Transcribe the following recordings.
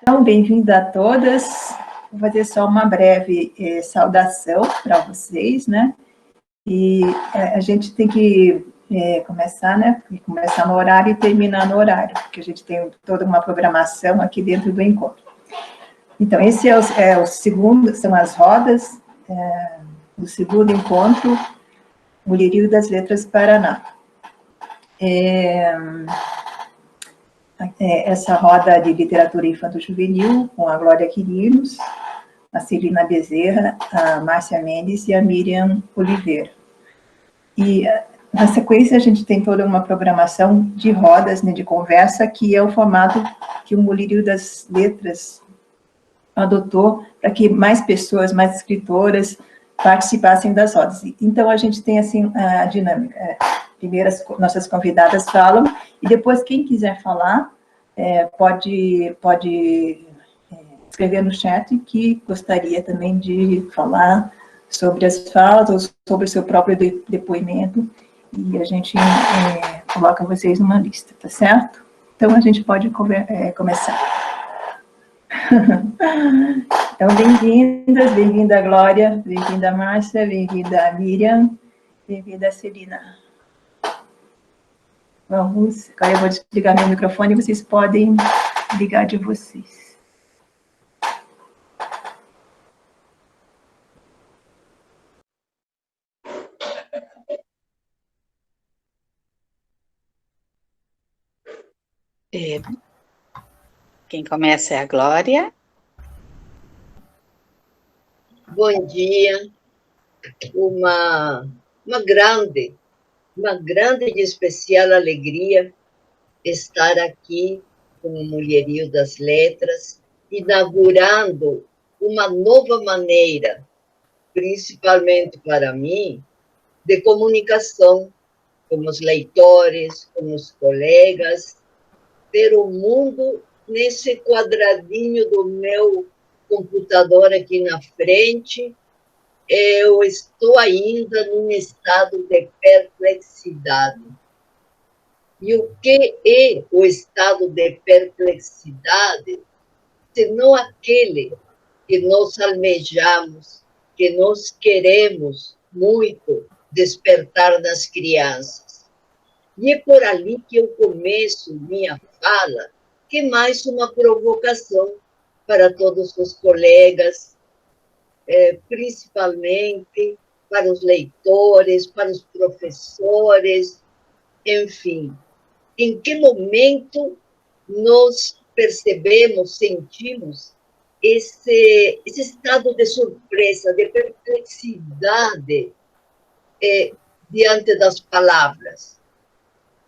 Então, bem-vinda a todas. Vou fazer só uma breve saudação para vocês, né? E a gente tem que começar, né? Começar no horário e terminar no horário, porque a gente tem toda uma programação aqui dentro do encontro. Então, esse é o segundo, são as rodas do segundo encontro, Mulherio das Letras Paraná. Essa roda de literatura infanto-juvenil, com a Glória Quirinos, a Celina Bezerra, a Márcia Mendes e a Miriam Oliveira. E, na sequência, a gente tem toda uma programação de rodas, né, de conversa, que é o formato que o Mulherio das Letras adotou para que mais pessoas, mais escritoras, participassem das rodas. Então, a gente tem, assim, a dinâmica. Primeiro, as nossas convidadas falam, e depois, quem quiser falar, pode escrever no chat que gostaria também de falar sobre as falas ou sobre o seu próprio depoimento, e a gente coloca vocês numa lista, tá certo? Então, a gente pode começar. Então, bem-vindas, bem-vinda Glória, bem-vinda Márcia, bem-vinda Miriam, bem-vinda Celina. Vamos, agora eu vou desligar meu microfone e vocês podem ligar de vocês. Quem começa é a Glória. Bom dia. Uma grande e especial alegria estar aqui com o Mulherio das Letras, inaugurando uma nova maneira, principalmente para mim, de comunicação com os leitores, com os colegas, ter o mundo nesse quadradinho do meu computador aqui na frente. Eu estou ainda num estado de perplexidade. E o que é o estado de perplexidade, senão aquele que nós almejamos, que nós queremos muito despertar nas crianças? E é por ali que eu começo minha fala, que é mais uma provocação para todos os colegas, principalmente para os leitores, para os professores, enfim. Em que momento nós percebemos, sentimos esse estado de surpresa, de perplexidade diante das palavras?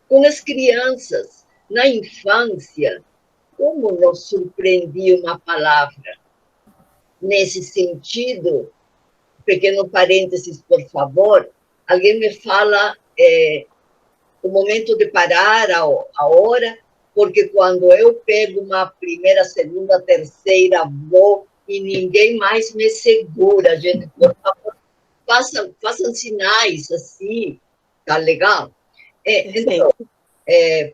Com as crianças, na infância, como nos surpreendia uma palavra? Nesse sentido, pequeno parênteses, por favor, alguém me fala o momento de parar, a hora, porque quando eu pego uma primeira, segunda, terceira, vou e ninguém mais me segura, gente, por favor, façam sinais assim, tá legal? Então,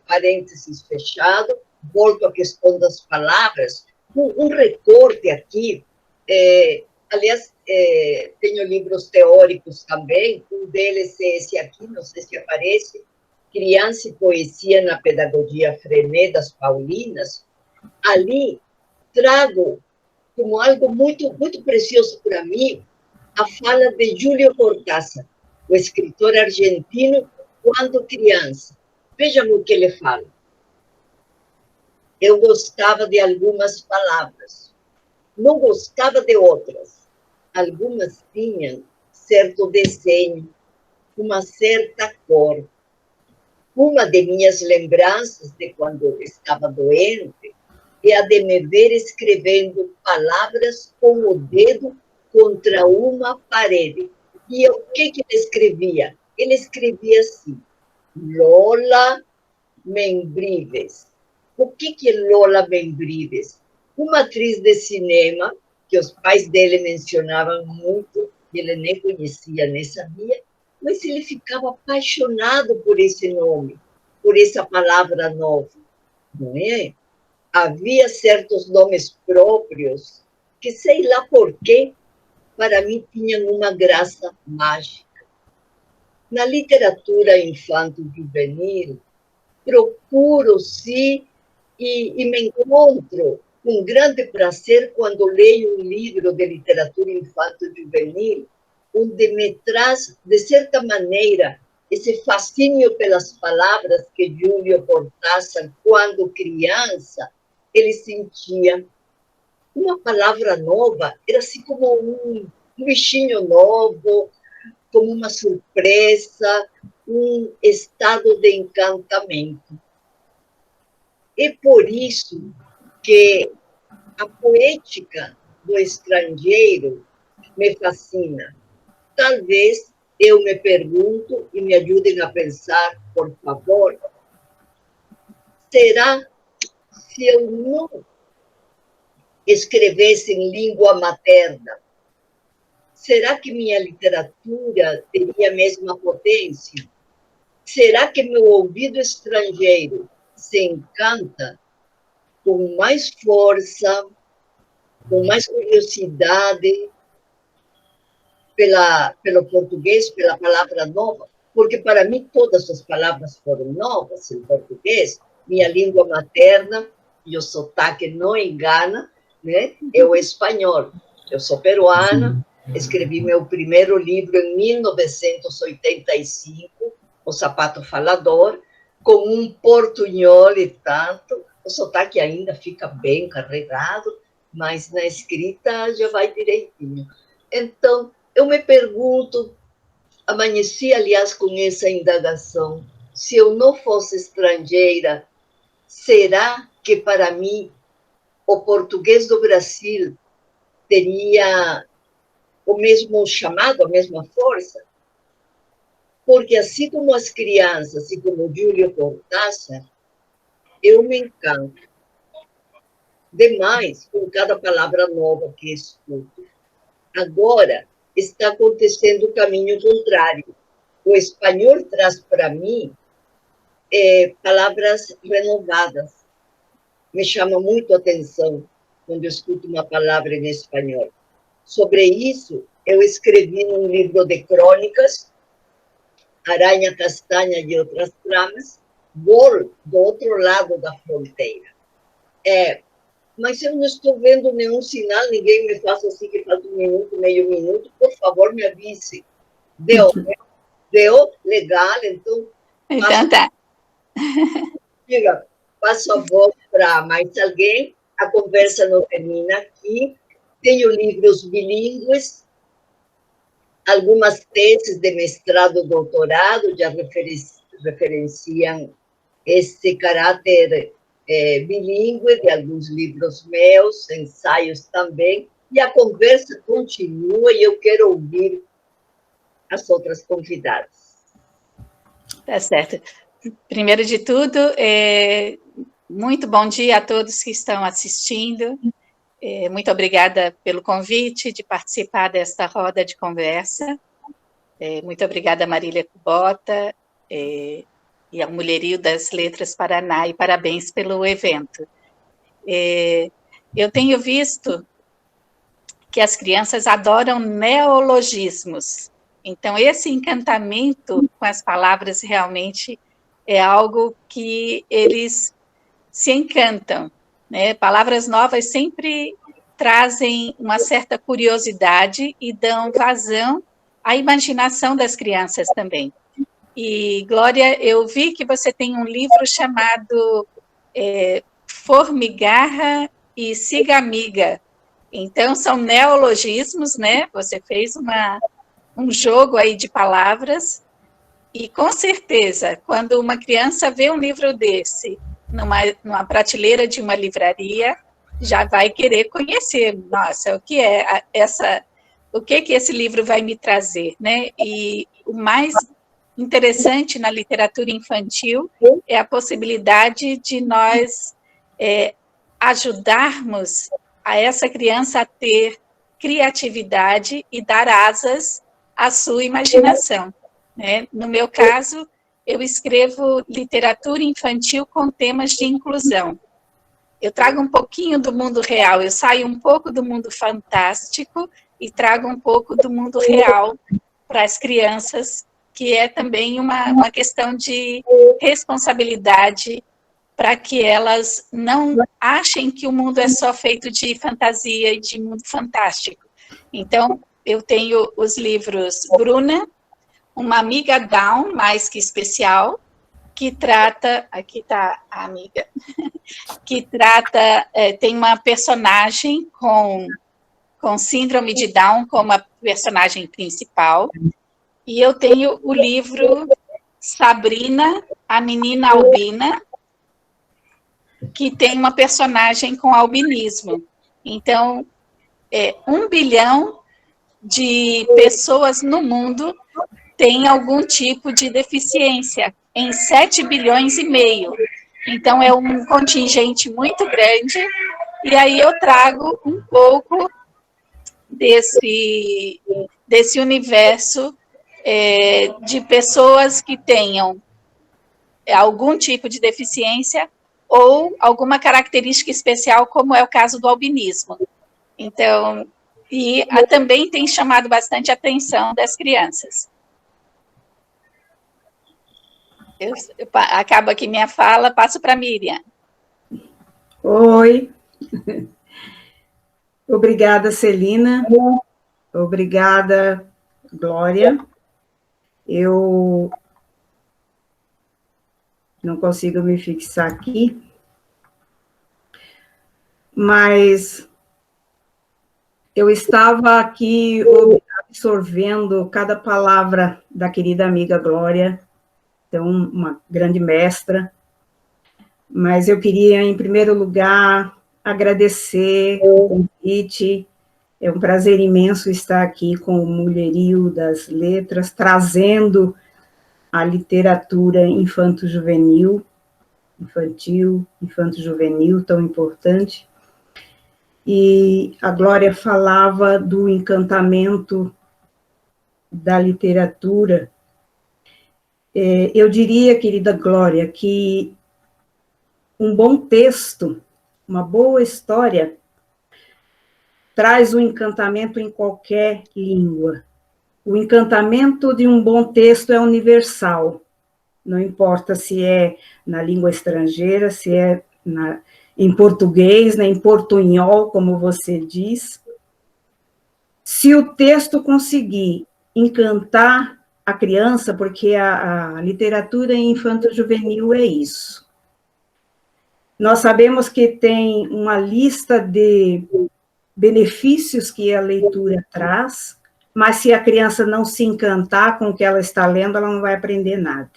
parênteses fechado, volto à questão das palavras, um recorte aqui, aliás, tenho livros teóricos também, um deles é esse aqui, não sei se aparece, Criança e Poesia na Pedagogia Frenet, das Paulinas. Ali trago como algo muito, muito precioso para mim a fala de Júlio Cortázar, o escritor argentino, quando criança. Vejam o que ele fala. Eu gostava de algumas palavras, não gostava de outras. Algumas tinham certo desenho, uma certa cor. Uma de minhas lembranças de quando eu estava doente é a de me ver escrevendo palavras com o dedo contra uma parede. E o que ele escrevia? Ele escrevia assim: Lola Membrives. O que é Lola Membrives? Uma atriz de cinema, que os pais dele mencionavam muito, ele nem conhecia, nem sabia, mas ele ficava apaixonado por esse nome, por essa palavra nova, não é? havia certos nomes próprios que, sei lá por quê, para mim tinham uma graça mágica. Na literatura infanto-juvenil, procuro, sim, e me encontro com grande prazer quando leio um livro de literatura infanto-juvenil, onde me traz, de certa maneira, esse fascínio pelas palavras que Júlio Cortázar, quando criança, ele sentia. Uma palavra nova era assim como um bichinho novo, como uma surpresa, um estado de encantamento. É por isso que a poética do estrangeiro me fascina. Talvez eu me pergunto, e me ajudem a pensar, por favor, será se eu não escrevesse em língua materna, será que minha literatura teria a mesma potência? Será que meu ouvido estrangeiro se encanta com mais força, com mais curiosidade pelo português, pela palavra nova? Porque para mim todas as palavras foram novas em português. Minha língua materna, e o sotaque não engana, né? É o espanhol. Eu sou peruana, escrevi meu primeiro livro em 1985, O Sapato Falador, com um portunhol e tanto. O sotaque ainda fica bem carregado, mas na escrita já vai direitinho. Então, eu me pergunto, amanheci, aliás, com essa indagação, se eu não fosse estrangeira, será que para mim o português do Brasil teria o mesmo chamado, a mesma força? Porque assim como as crianças, assim como Júlio Cortázar, eu me encanto demais com cada palavra nova que escuto. Agora está acontecendo o caminho contrário. O espanhol traz para mim palavras renovadas. Me chama muito a atenção quando eu escuto uma palavra em espanhol. Sobre isso, eu escrevi num livro de crônicas, Aranha Castanha e Outras Tramas, Gol, do outro lado da fronteira. Mas eu não estou vendo nenhum sinal, ninguém me faça assim que faz um minuto, meio minuto, por favor, me avise. Deu, legal, então... Então tá. Diga, passo a voz para mais alguém, a conversa não termina aqui. Tenho livros bilíngues, algumas teses de mestrado, doutorado, já referenciam esse caráter bilíngue de alguns livros meus, ensaios também, e a conversa continua e eu quero ouvir as outras convidadas. Tá certo. Primeiro de tudo, muito bom dia a todos que estão assistindo. Muito obrigada pelo convite de participar desta roda de conversa. Muito obrigada, Marília Kubota, e ao Mulherio das Letras Paraná, e parabéns pelo evento. Eu tenho visto que as crianças adoram neologismos, então esse encantamento com as palavras realmente é algo que eles se encantam, né? Palavras novas sempre trazem uma certa curiosidade e dão vazão à imaginação das crianças também. E, Glória, eu vi que você tem um livro chamado Formigarra e Cigamiga. Então, são neologismos, né? Você fez um jogo aí de palavras. E, com certeza, quando uma criança vê um livro desse numa prateleira de uma livraria, já vai querer conhecer. Nossa, o que esse livro vai me trazer, né? E o mais interessante na literatura infantil é a possibilidade de nós ajudarmos a essa criança a ter criatividade e dar asas à sua imaginação, né? No meu caso, eu escrevo literatura infantil com temas de inclusão. eu trago um pouquinho do mundo real, eu saio um pouco do mundo fantástico e trago um pouco do mundo real para as crianças, que é também uma questão de responsabilidade, para que elas não achem que o mundo é só feito de fantasia e de mundo fantástico. Então, eu tenho os livros Bruna, uma amiga Down, mais que especial, que trata, aqui está a amiga, que trata, tem uma personagem com síndrome de Down como a personagem principal, e eu tenho o livro Sabrina, a menina albina, que tem uma personagem com albinismo. Então, 1 bilhão de pessoas no mundo têm algum tipo de deficiência, em 7 bilhões e meio. Então, é um contingente muito grande, e aí eu trago um pouco desse universo de pessoas que tenham algum tipo de deficiência ou alguma característica especial, como é o caso do albinismo. Então, e também tem chamado bastante a atenção das crianças. Acabo aqui minha fala, passo para a Miriam. Oi. Obrigada, Celina. Obrigada, Glória. Eu não consigo me fixar aqui, mas eu estava aqui absorvendo cada palavra da querida amiga Glória, então, uma grande mestra, mas eu queria, em primeiro lugar, agradecer o convite. É um prazer imenso estar aqui com o Mulherio das Letras, trazendo a literatura infanto-juvenil, infanto-juvenil, tão importante. E a Glória falava do encantamento da literatura. Eu diria, querida Glória, que um bom texto, uma boa história, traz o encantamento em qualquer língua. O encantamento de um bom texto é universal, não importa se é na língua estrangeira, se é em português, em portunhol, como você diz. Se o texto conseguir encantar a criança, porque a literatura infanto-juvenil é isso. Nós sabemos que tem uma lista de benefícios que a leitura traz, mas se a criança não se encantar com o que ela está lendo, ela não vai aprender nada.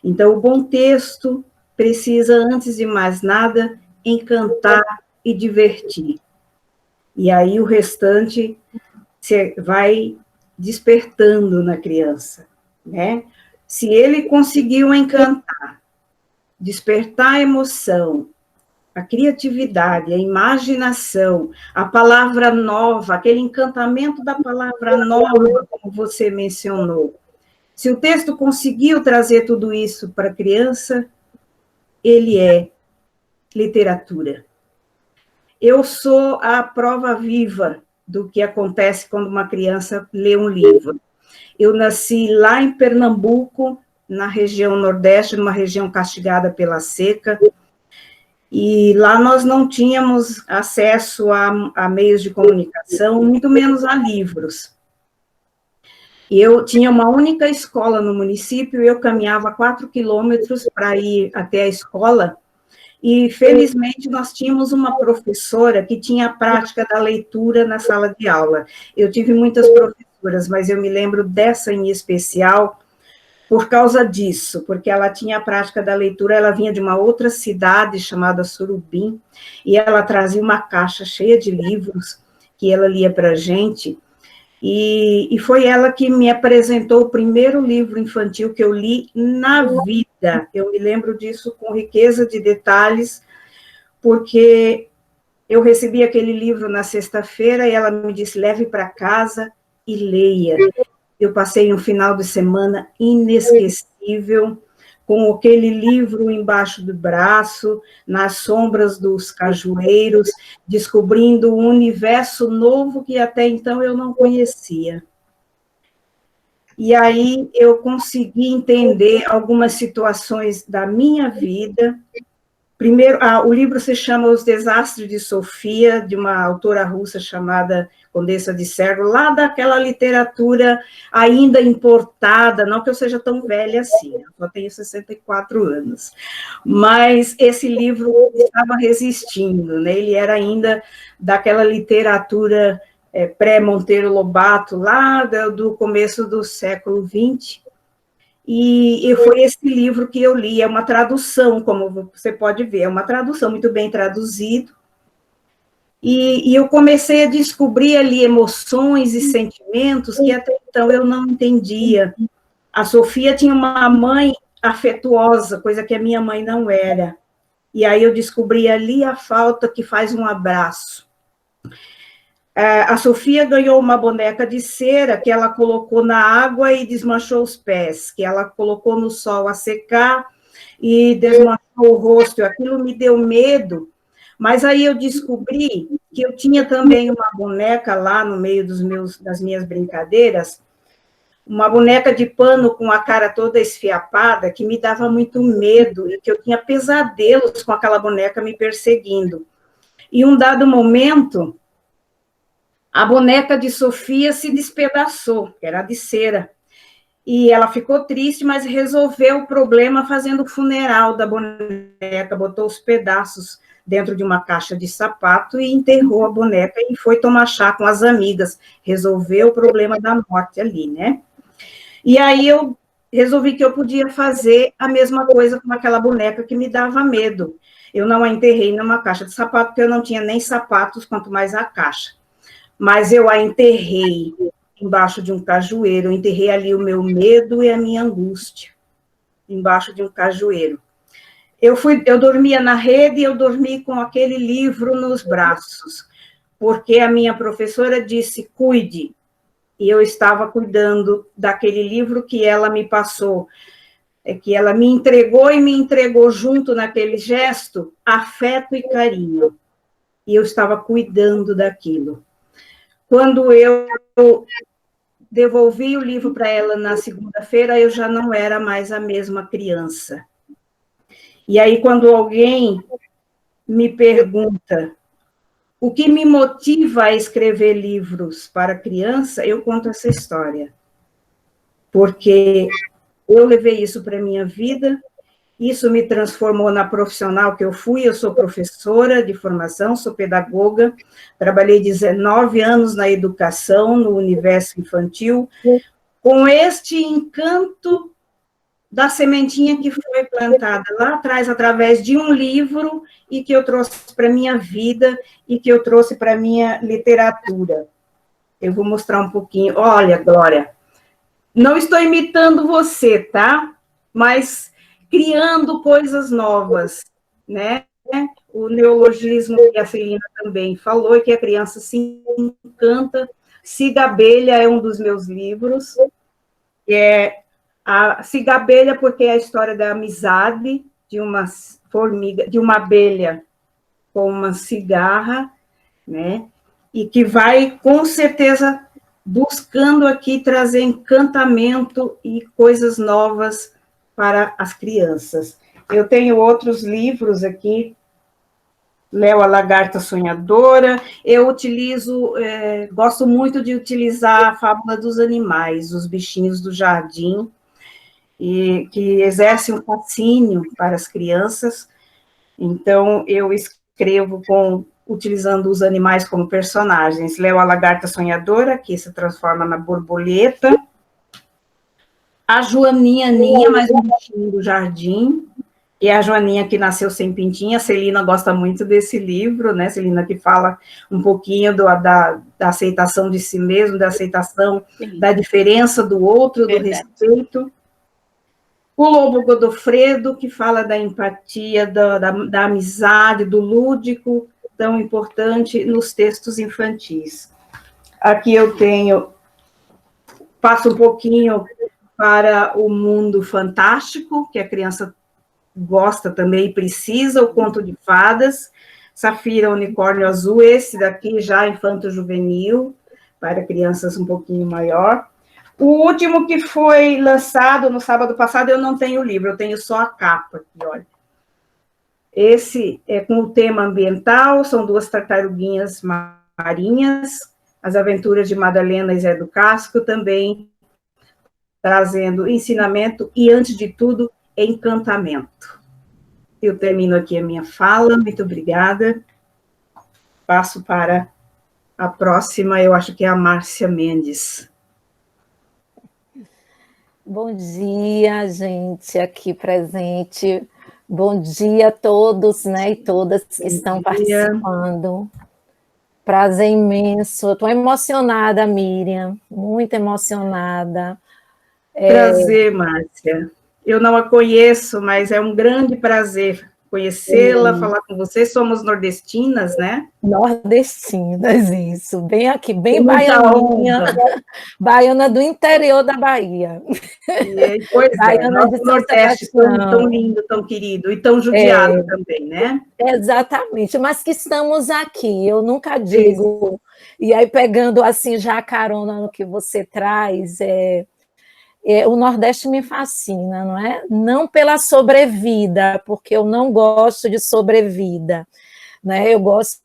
Então, o bom texto precisa, antes de mais nada, encantar e divertir. E aí o restante você vai despertando na criança, né? Se ele conseguiu encantar, despertar a emoção, a criatividade, a imaginação, a palavra nova, aquele encantamento da palavra nova, como você mencionou. Se o texto conseguiu trazer tudo isso para a criança, ele é literatura. Eu sou a prova viva do que acontece quando uma criança lê um livro. Eu nasci lá em Pernambuco, na região Nordeste, numa região castigada pela seca, e lá nós não tínhamos acesso a meios de comunicação, muito menos a livros. Eu tinha uma única escola no município, eu caminhava 4 quilômetros para ir até a escola, e felizmente nós tínhamos uma professora que tinha a prática da leitura na sala de aula. Eu tive muitas professoras, mas eu me lembro dessa em especial, por causa disso, porque ela tinha a prática da leitura, ela vinha de uma outra cidade chamada Surubim, e ela trazia uma caixa cheia de livros que ela lia para a gente, e foi ela que me apresentou o primeiro livro infantil que eu li na vida. Eu me lembro disso com riqueza de detalhes, porque eu recebi aquele livro na sexta-feira, e ela me disse, leve para casa e leia. Eu passei um final de semana inesquecível, com aquele livro embaixo do braço, nas sombras dos cajueiros, descobrindo um universo novo que até então eu não conhecia. E aí eu consegui entender algumas situações da minha vida. Primeiro, o livro se chama Os Desastres de Sofia, de uma autora russa chamada Condessa de Sergo, lá daquela literatura ainda importada, não que eu seja tão velha assim, eu só tenho 64 anos, mas esse livro estava resistindo, né? Ele era ainda daquela literatura pré-Monteiro Lobato, lá do começo do século XX, e foi esse livro que eu li, é uma tradução, como você pode ver, é uma tradução muito bem traduzido, e eu comecei a descobrir ali emoções e sentimentos que até então eu não entendia. A Sofia tinha uma mãe afetuosa, coisa que a minha mãe não era, e aí eu descobri ali a falta que faz um abraço. A Sofia ganhou uma boneca de cera que ela colocou na água e desmanchou os pés, que ela colocou no sol a secar e desmanchou o rosto. Aquilo me deu medo, mas aí eu descobri que eu tinha também uma boneca lá no meio das minhas brincadeiras, uma boneca de pano com a cara toda esfiapada, que me dava muito medo, e que eu tinha pesadelos com aquela boneca me perseguindo. E um dado momento, a boneca de Sofia se despedaçou, que era de cera, e ela ficou triste, mas resolveu o problema fazendo o funeral da boneca, botou os pedaços dentro de uma caixa de sapato e enterrou a boneca e foi tomar chá com as amigas, resolveu o problema da morte ali, né? E aí eu resolvi que eu podia fazer a mesma coisa com aquela boneca que me dava medo. Eu não a enterrei numa caixa de sapato, porque eu não tinha nem sapatos, quanto mais a caixa. Mas eu a enterrei embaixo de um cajueiro, eu enterrei ali o meu medo e a minha angústia, embaixo de um cajueiro. Eu dormia na rede e eu dormi com aquele livro nos braços, porque a minha professora disse, cuide, e eu estava cuidando daquele livro que ela me passou, que ela me entregou e me entregou junto naquele gesto, afeto e carinho, e eu estava cuidando daquilo. Quando eu devolvi o livro para ela na segunda-feira, eu já não era mais a mesma criança. E aí, quando alguém me pergunta o que me motiva a escrever livros para criança, eu conto essa história. Porque eu levei isso para a minha vida, isso me transformou na profissional que eu fui, eu sou professora de formação, sou pedagoga, trabalhei 19 anos na educação, no universo infantil, com este encanto da sementinha que foi plantada lá atrás, através de um livro, e que eu trouxe para a minha vida, e que eu trouxe para a minha literatura. Eu vou mostrar um pouquinho. Olha, Glória, não estou imitando você, tá? Mas criando coisas novas, né? O neologismo que a Celina também falou, que a criança se encanta. Siga a Abelha é um dos meus livros, a Siga a Abelha porque é a história da amizade de uma formiga, de uma abelha com uma cigarra, né? E que vai, com certeza, buscando aqui trazer encantamento e coisas novas para as crianças. Eu tenho outros livros aqui, Léo, a Lagarta Sonhadora. Eu gosto muito de utilizar a fábula dos animais, os bichinhos do jardim, e que exerce um fascínio para as crianças. Então, eu escrevo utilizando os animais como personagens. Léo, a Lagarta Sonhadora, que se transforma na borboleta. A Joaninha Ninha, mais um bichinho do jardim. E a Joaninha que nasceu sem pintinha. A Celina gosta muito desse livro, né? Celina que fala um pouquinho da aceitação de si mesmo, da aceitação da diferença do outro, do respeito. O Lobo Godofredo, que fala da empatia, da amizade, do lúdico, tão importante nos textos infantis. Aqui eu passo um pouquinho para o mundo fantástico, que a criança gosta também e precisa, o Conto de Fadas, Safira, Unicórnio Azul, esse daqui já infanto-juvenil, para crianças um pouquinho maior. O último que foi lançado no sábado passado, eu não tenho o livro, eu tenho só a capa aqui, olha. Esse é com o tema ambiental, são 2 tartaruguinhas marinhas, As Aventuras de Madalena e Zé do Casco, também trazendo ensinamento e, antes de tudo, encantamento. Eu termino aqui a minha fala, muito obrigada. Passo para a próxima, eu acho que é a Márcia Mendes. Bom dia, gente aqui presente. Bom dia a todos, né, e todas que estão participando. Prazer imenso. Estou emocionada, Miriam, muito emocionada. Prazer, Márcia. Eu não a conheço, mas é um grande prazer conhecê-la, falar com você. Somos nordestinas, né? Nordestinas, isso. Bem aqui, bem baianinha. Baiana do interior da Bahia. Pois baiana é, do Nordeste, tão lindo, tão querido, e tão judiado também, né? Exatamente, mas que estamos aqui, eu nunca digo. E aí, pegando assim já a carona no que você traz, o Nordeste me fascina, não é? Não pela sobrevida, porque eu não gosto de sobrevida, né? Eu gosto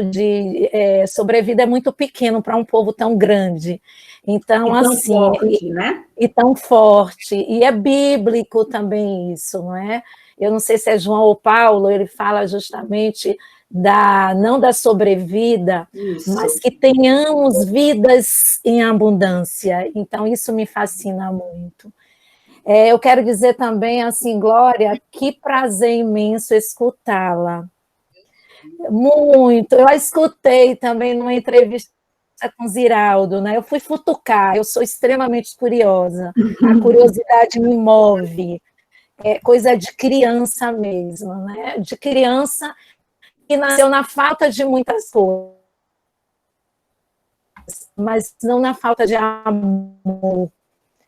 de sobrevida é muito pequeno para um povo tão grande. Então, e tão assim, forte, né? E tão forte, e é bíblico também isso, não é? Eu não sei se é João ou Paulo, ele fala justamente não da sobrevida, isso, mas que tenhamos vidas em abundância. Então, isso me fascina muito. Eu quero dizer também, assim, Glória, que prazer imenso escutá-la. Muito. Eu a escutei também numa entrevista com Ziraldo, né? Eu fui futucar, eu sou extremamente curiosa. A curiosidade me move. É coisa de criança mesmo, né? De criança que nasceu na falta de muitas coisas, mas não na falta de amor.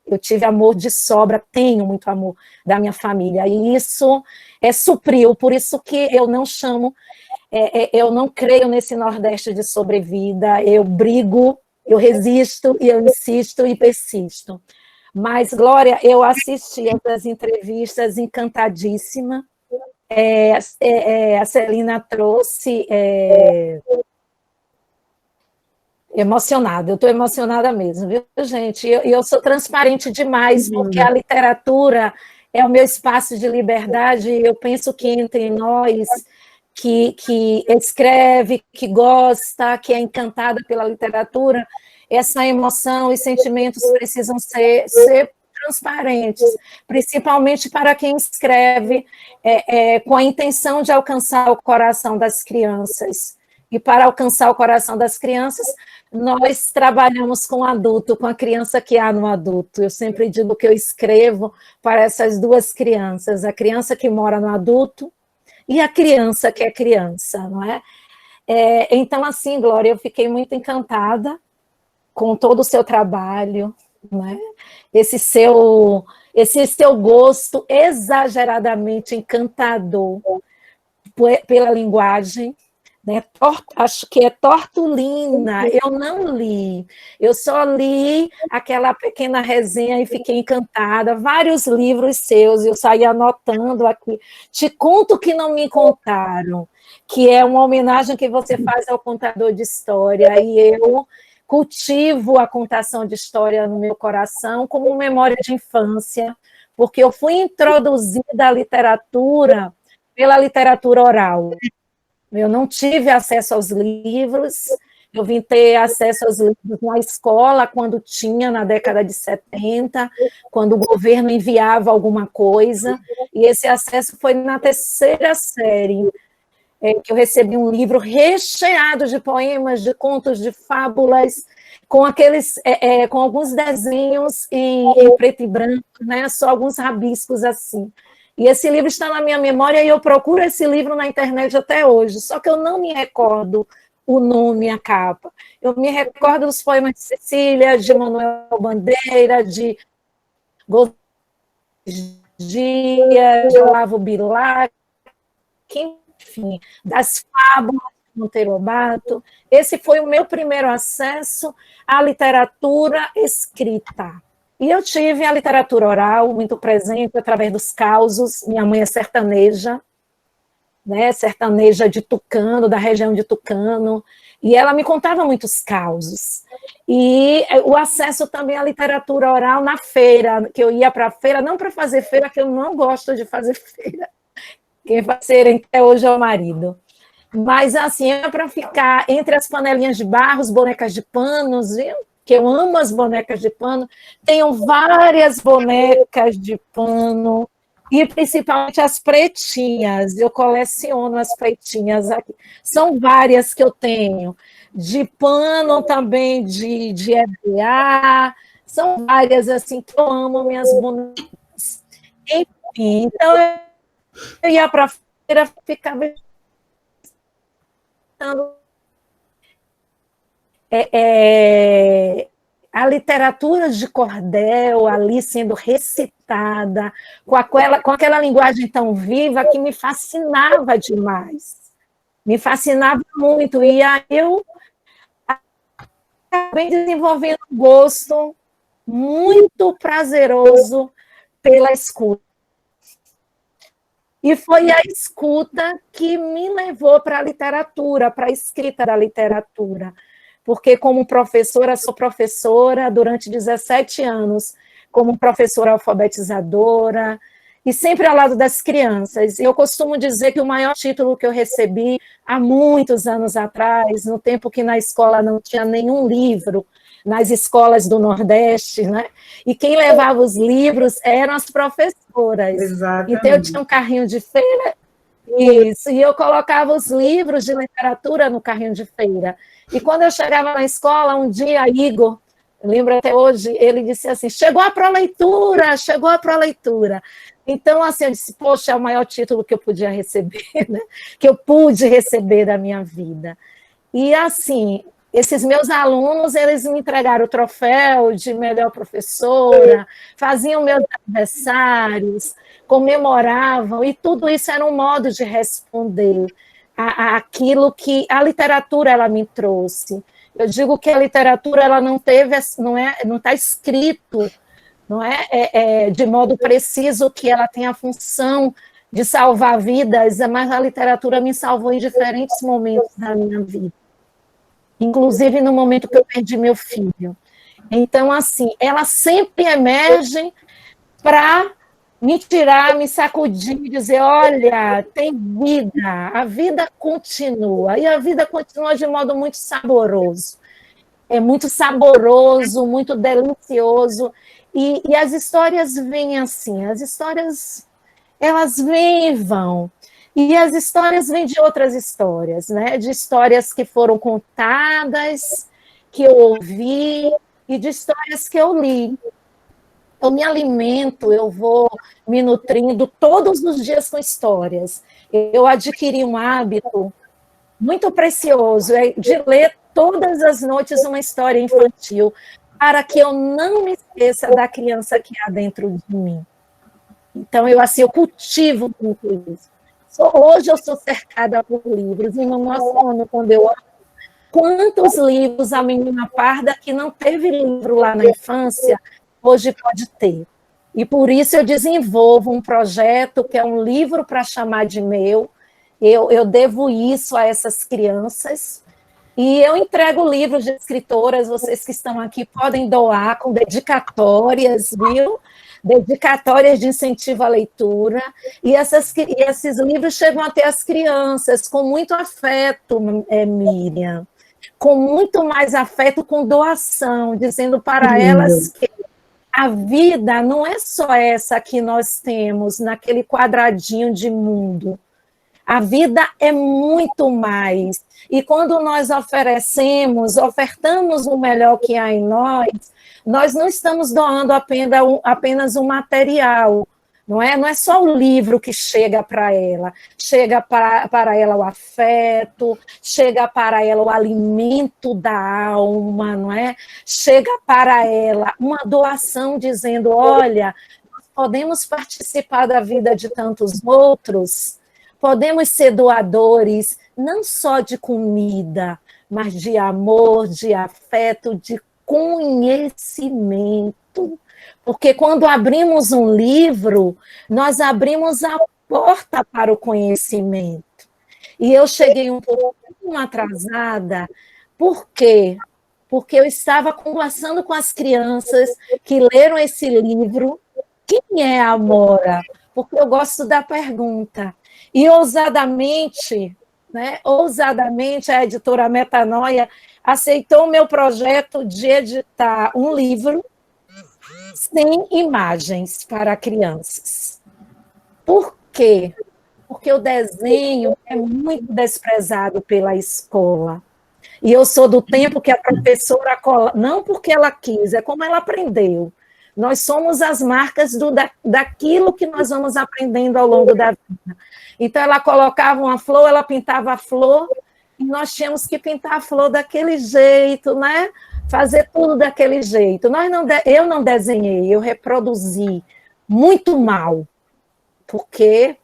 Eu tive amor de sobra, tenho muito amor da minha família, e isso supriu, por isso que eu não chamo, eu não creio nesse Nordeste de sobrevida, eu brigo, eu resisto, e eu insisto e persisto. Mas, Glória, eu assisti as entrevistas encantadíssima, a Celina trouxe emocionada, eu estou emocionada mesmo, viu, gente? Eu sou transparente demais, porque a literatura é o meu espaço de liberdade, eu penso que entre nós, que escreve, que gosta, que é encantada pela literatura, essa emoção e sentimentos precisam ser transparentes, principalmente para quem escreve com a intenção de alcançar o coração das crianças. E para alcançar o coração das crianças, nós trabalhamos com o adulto, com a criança que há no adulto. Eu sempre digo que eu escrevo para essas duas crianças, a criança que mora no adulto e a criança que é criança, não é? Então, assim, Glória, eu fiquei muito encantada com todo o seu trabalho, né? Esse seu gosto exageradamente encantador pela linguagem, né? Acho que é Tortolina, eu não li, eu só li aquela pequena resenha e fiquei encantada, vários livros seus, eu saí anotando aqui, Te Conto Que Não Me Contaram, que é uma homenagem que você faz ao contador de história, e eu cultivo a contação de história no meu coração como memória de infância, porque eu fui introduzida à literatura pela literatura oral. Eu não tive acesso aos livros, eu vim ter acesso aos livros na escola, quando tinha, na década de 70, quando o governo enviava alguma coisa, e esse acesso foi na terceira série, que eu recebi um livro recheado de poemas, de contos, de fábulas, com com alguns desenhos em preto e branco, né? Só alguns rabiscos assim. E esse livro está na minha memória e eu procuro esse livro na internet até hoje, só que eu não me recordo o nome e a capa. Eu me recordo dos poemas de Cecília, de Manuel Bandeira, de Dias, de Olavo Bilac, enfim, das fábulas de Monteiro Lobato. Esse foi o meu primeiro acesso à literatura escrita. E eu tive a literatura oral muito presente através dos causos. Minha mãe é sertaneja, né, sertaneja de Tucano, da região de Tucano, e ela me contava muitos causos. E o acesso também à literatura oral na feira, que eu ia para a feira, não para fazer feira, que eu não gosto de fazer feira. Quem faz feira até hoje é o marido. Mas, assim, é para ficar entre as panelinhas de barro, as bonecas de panos, viu? Que eu amo as bonecas de pano. Tenho várias bonecas de pano, e principalmente as pretinhas. Eu coleciono as pretinhas aqui. São várias que eu tenho. De pano também, de EVA. São várias, assim, que eu amo minhas bonecas. Enfim, então eu ia para a feira, ficava a literatura de cordel ali sendo recitada, com aquela linguagem tão viva que me fascinava demais. Me fascinava muito. E aí eu acabei desenvolvendo um gosto muito prazeroso pela escuta. E foi a escuta que me levou para a literatura, para a escrita da literatura. Porque, como professora, sou professora durante 17 anos, como professora alfabetizadora, e sempre ao lado das crianças. Eu costumo dizer que o maior título que eu recebi há muitos anos atrás, no tempo que na escola não tinha nenhum livro, nas escolas do Nordeste, né? E quem levava os livros eram as professoras. Exatamente. Então, eu tinha um carrinho de feira, isso, e eu colocava os livros de literatura no carrinho de feira. E quando eu chegava na escola, um dia, Igor, eu lembro até hoje, ele disse assim, chegou a proleitura, chegou a proleitura. Então, assim, eu disse, poxa, é o maior título que eu podia receber, né? Que eu pude receber da minha vida. E, assim, esses meus alunos, eles me entregaram o troféu de melhor professora, faziam meus aniversários, comemoravam, e tudo isso era um modo de responder àquilo que a literatura ela me trouxe. Eu digo que a literatura ela não está escrito, não é, de modo preciso que ela tem a função de salvar vidas, mas a literatura me salvou em diferentes momentos da minha vida. Inclusive no momento que eu perdi meu filho. Então, assim, ela sempre emerge para me tirar, me sacudir, dizer, olha, tem vida, a vida continua, e a vida continua de modo muito saboroso. É muito saboroso, muito delicioso, e as histórias vêm assim, as histórias, elas vêm e vão. E as histórias vêm de outras histórias, né? De histórias que foram contadas, que eu ouvi, e de histórias que eu li. Eu me alimento, eu vou me nutrindo todos os dias com histórias. Eu adquiri um hábito muito precioso, de ler todas as noites uma história infantil, para que eu não me esqueça da criança que há dentro de mim. Então, eu cultivo muito isso. Hoje eu sou cercada por livros, e me emociono quando eu olho quantos livros a menina parda que não teve livro lá na infância, hoje pode ter. E por isso eu desenvolvo um projeto que é um livro para chamar de meu. Eu devo isso a essas crianças. E eu entrego livros de escritoras, vocês que estão aqui podem doar com dedicatórias, viu? Dedicatórias de incentivo à leitura, e esses livros chegam até as crianças com muito afeto, Miriam, com muito mais afeto, com doação, dizendo para elas que a vida não é só essa que nós temos naquele quadradinho de mundo. A vida é muito mais. E quando nós ofertamos o melhor que há em nós não estamos doando apenas um material, não é? Não é só o livro que chega para ela, chega para ela o afeto, chega para ela o alimento da alma, não é? Chega para ela uma doação dizendo, olha, nós podemos participar da vida de tantos outros, podemos ser doadores não só de comida, mas de amor, de afeto, de conhecimento. Porque quando abrimos um livro, nós abrimos a porta para o conhecimento. E eu cheguei um pouquinho atrasada, por quê? Porque eu estava conversando com as crianças que leram esse livro, quem é a Amora? Porque eu gosto da pergunta. E ousadamente, né, ousadamente a editora Metanoia aceitou o meu projeto de editar um livro sem imagens para crianças. Por quê? Porque o desenho é muito desprezado pela escola. E eu sou do tempo que a professora, não porque ela quis, é como ela aprendeu. Nós somos as marcas daquilo que nós vamos aprendendo ao longo da vida. Então, ela colocava uma flor, ela pintava a flor, e nós tínhamos que pintar a flor daquele jeito, né? Fazer tudo daquele jeito. Eu não desenhei, eu reproduzi muito mal, porque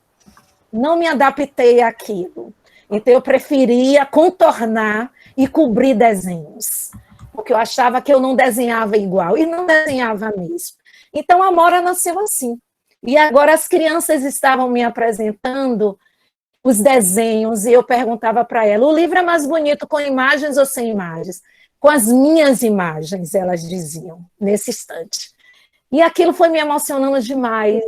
não me adaptei àquilo. Então, eu preferia contornar e cobrir desenhos, porque eu achava que eu não desenhava igual, e não desenhava mesmo. Então, a Amora nasceu assim. E agora as crianças estavam me apresentando os desenhos, e eu perguntava para ela, o livro é mais bonito com imagens ou sem imagens? Com as minhas imagens, elas diziam, nesse instante. E aquilo foi me emocionando demais.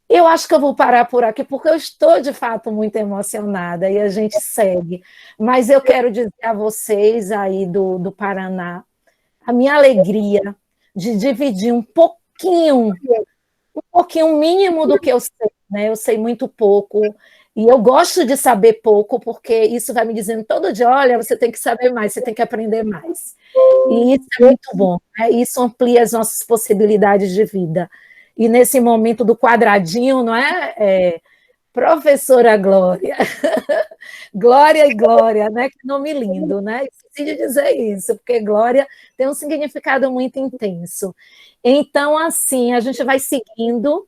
Eu acho que eu vou parar por aqui, porque eu estou, de fato, muito emocionada, e a gente segue. Mas eu quero dizer a vocês aí do Paraná, a minha alegria de dividir um pouquinho mínimo do que eu sei, né? Eu sei muito pouco, e eu gosto de saber pouco, porque isso vai me dizendo todo dia, olha, você tem que saber mais, você tem que aprender mais. E isso é muito bom, né? Isso amplia as nossas possibilidades de vida. E nesse momento do quadradinho, não é? Professora Glória. Glória e Glória, né? Que nome lindo, né? Esqueci de dizer isso, porque Glória tem um significado muito intenso. Então, assim, a gente vai seguindo,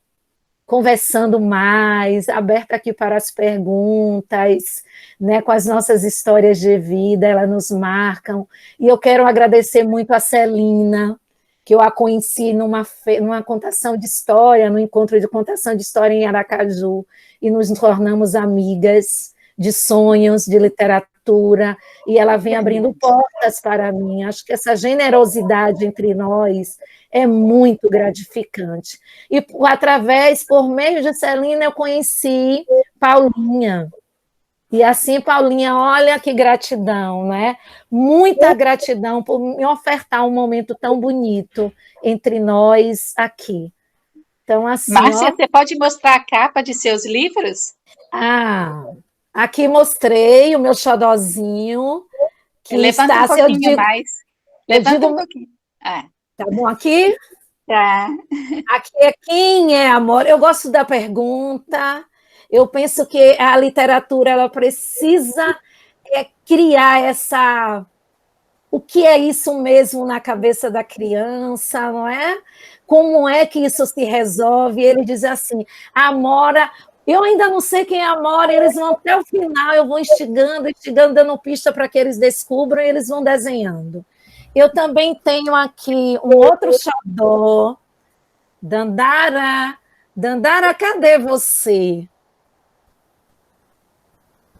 conversando mais, aberta aqui para as perguntas, né? Com as nossas histórias de vida, elas nos marcam. E eu quero agradecer muito a Celina, que eu a conheci numa contação de história, no encontro de contação de história em Aracaju, e nos tornamos amigas de sonhos, de literatura, e ela vem abrindo portas para mim. Acho que essa generosidade entre nós é muito gratificante. E por meio de Celina, eu conheci Paulinha. E assim, Paulinha, olha que gratidão, né? Muita gratidão por me ofertar um momento tão bonito entre nós aqui. Então, assim, Márcia, você pode mostrar a capa de seus livros? Aqui mostrei o meu xodózinho, que levanta está... um pouquinho mais. Levanta um pouquinho. Tá bom aqui? Tá. Aqui é quem é amor. Eu gosto da pergunta. Eu penso que a literatura ela precisa criar essa... O que é isso mesmo na cabeça da criança, não é? Como é que isso se resolve? Ele diz assim, a Amora... Eu ainda não sei quem é a Amora, eles vão até o final, eu vou instigando, dando pista para que eles descubram, e eles vão desenhando. Eu também tenho aqui um outro xodó, Dandara. Dandara, cadê você?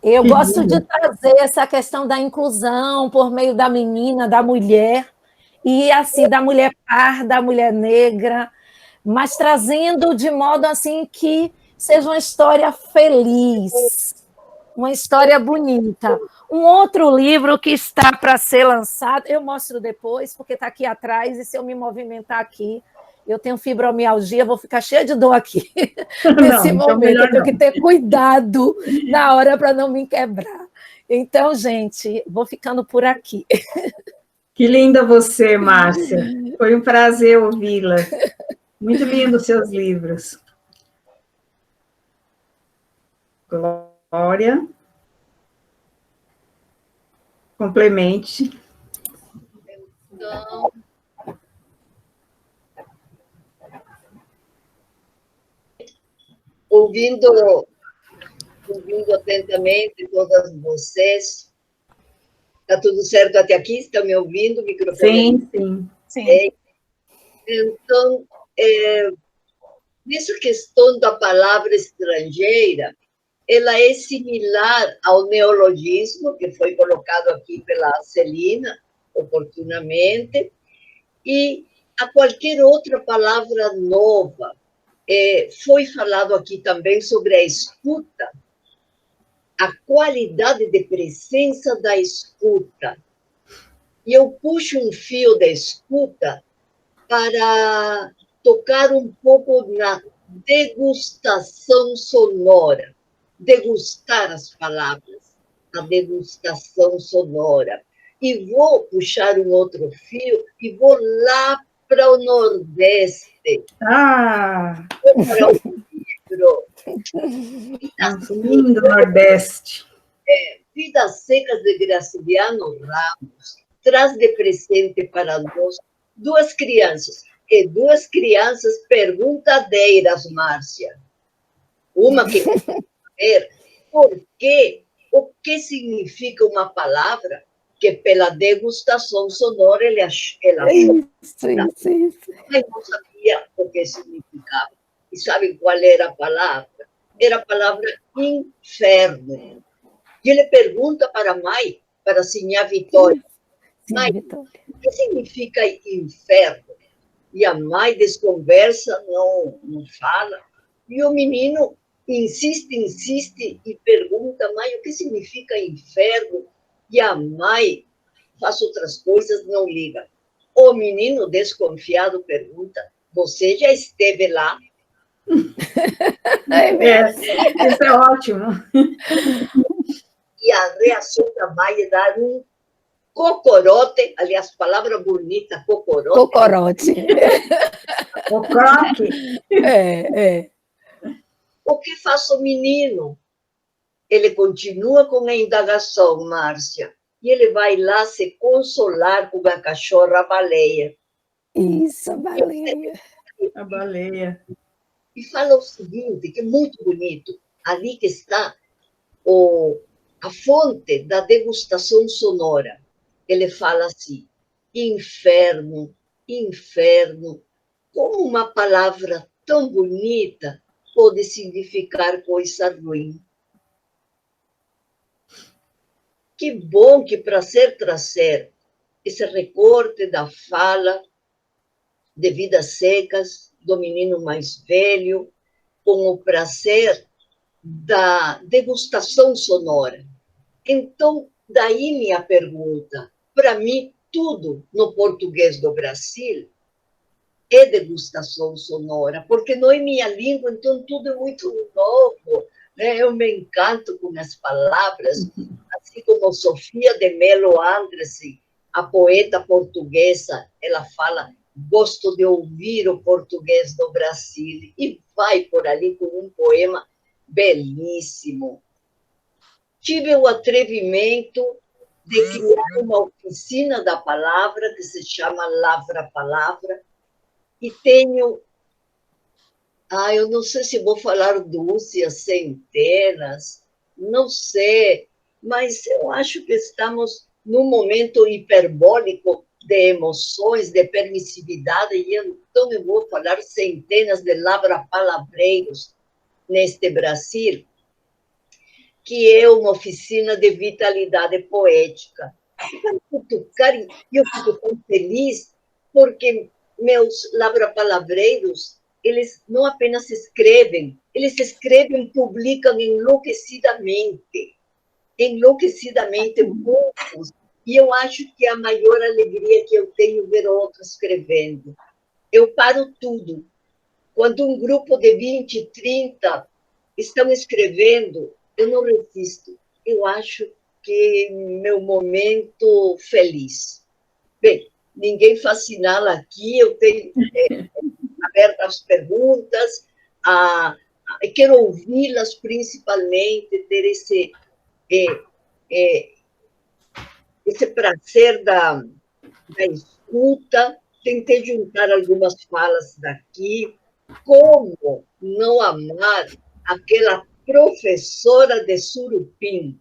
Eu gosto de trazer essa questão da inclusão por meio da menina, da mulher, e assim, da mulher parda, da mulher negra, mas trazendo de modo assim que seja uma história feliz, uma história bonita. Um outro livro que está para ser lançado, eu mostro depois, porque está aqui atrás, e se eu me movimentar aqui, eu tenho fibromialgia, vou ficar cheia de dor aqui. Nesse momento, eu tenho que ter cuidado na hora para não me quebrar. Então, gente, vou ficando por aqui. Que linda você, Márcia. Foi um prazer ouvi-la. Muito lindo os seus livros. Glória. Complemente. Então, ouvindo atentamente todas vocês. Está tudo certo até aqui? Estão me ouvindo? O microfone? Sim. Sim. Então, nessa questão da palavra estrangeira, ela é similar ao neologismo, que foi colocado aqui pela Celina, oportunamente, e a qualquer outra palavra nova. Foi falado aqui também sobre a escuta, a qualidade de presença da escuta. E eu puxo um fio da escuta para tocar um pouco na degustação sonora, degustar as palavras, a degustação sonora. E vou puxar um outro fio e vou lá para o Nordeste. Ah! Para o livro Lindo Nordeste. Vidas Secas de Graciliano Ramos traz de presente para nós duas crianças perguntadeiras, Márcia. Uma que quer saber por quê, o que significa uma palavra que pela degustação sonora ela achou. Sim. Mas não sabia o que significava. E sabe qual era a palavra? Era a palavra inferno. E ele pergunta para a mãe, para a senhora Vitória, mãe, o que significa inferno? E a mãe desconversa, não fala. E o menino insiste e pergunta, mãe, o que significa inferno? E a mãe faz outras coisas, não liga. O menino desconfiado pergunta, você já esteve lá? Isso é ótimo. E a reação da mãe é dar um cocorote, aliás, palavra bonita, cocorote. Cocorote. O croque. O que faz o menino? Ele continua com a indagação, Márcia, e ele vai lá se consolar com a cachorra baleia. Isso, a baleia. A baleia. E fala o seguinte, que é muito bonito, ali que está a fonte da degustação sonora. Ele fala assim, inferno, inferno, como uma palavra tão bonita pode significar coisa ruim. Que bom, que prazer trazer esse recorte da fala de Vidas Secas, do menino mais velho, com o prazer da degustação sonora. Então, daí minha pergunta. Para mim, tudo no português do Brasil é degustação sonora, porque não é minha língua, então tudo é muito novo. Né? Eu me encanto com as palavras, assim como Sofia de Mello Andresen, a poeta portuguesa, ela fala, gosto de ouvir o português do Brasil, e vai por ali com um poema belíssimo. Tive o atrevimento de criar uma oficina da palavra, que se chama Lavra Palavra, e tenho, eu não sei se vou falar dúzias, centenas, não sei, mas eu acho que estamos num momento hiperbólico de emoções, de permissividade, e então eu vou falar centenas de lavra-palavreiros neste Brasil, que é uma oficina de vitalidade poética. E eu fico tão feliz, porque meus lavra-palavreiros, eles não apenas escrevem, eles escrevem e publicam enlouquecidamente poucos. E eu acho que é a maior alegria que eu tenho ver outros escrevendo. Eu paro tudo. Quando um grupo de 20, 30 estão escrevendo, eu não resisto. Eu acho que é meu momento feliz. Bem, ninguém faz sinal aqui, eu tenho a aberta às perguntas, quero ouvi-las principalmente, ter esse prazer da escuta. Tentei juntar algumas falas daqui. Como não amar aquela professora de Surupim?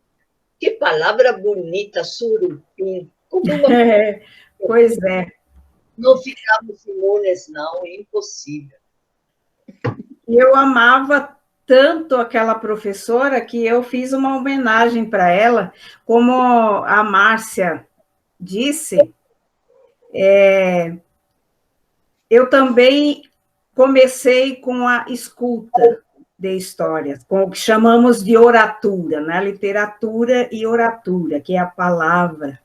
Que palavra bonita, Surupim. Como Pois é. Não ficamos imunes, não, é impossível. E eu amava tanto aquela professora que eu fiz uma homenagem para ela, como a Márcia disse, eu também comecei com a escuta de histórias, com o que chamamos de oratura, né? Literatura e oratura, que é a palavra.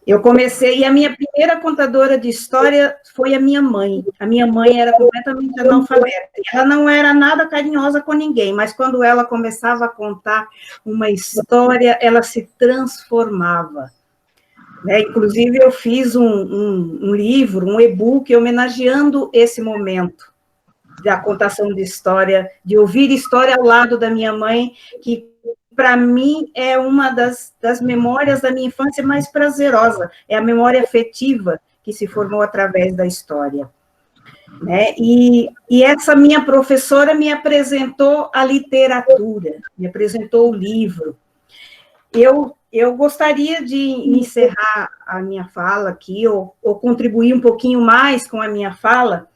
Eu comecei, e a minha primeira contadora de história foi a minha mãe. A minha mãe era completamente analfabeta. Ela não era nada carinhosa com ninguém, mas quando ela começava a contar uma história, ela se transformava. Né? Inclusive, eu fiz um livro, um e-book, homenageando esse momento da contação de história, de ouvir história ao lado da minha mãe, que para mim é uma das memórias da minha infância mais prazerosa, é a memória afetiva que se formou através da história. Né? E essa minha professora me apresentou a literatura, me apresentou o livro. Eu gostaria de encerrar a minha fala aqui, ou contribuir um pouquinho mais com a minha fala,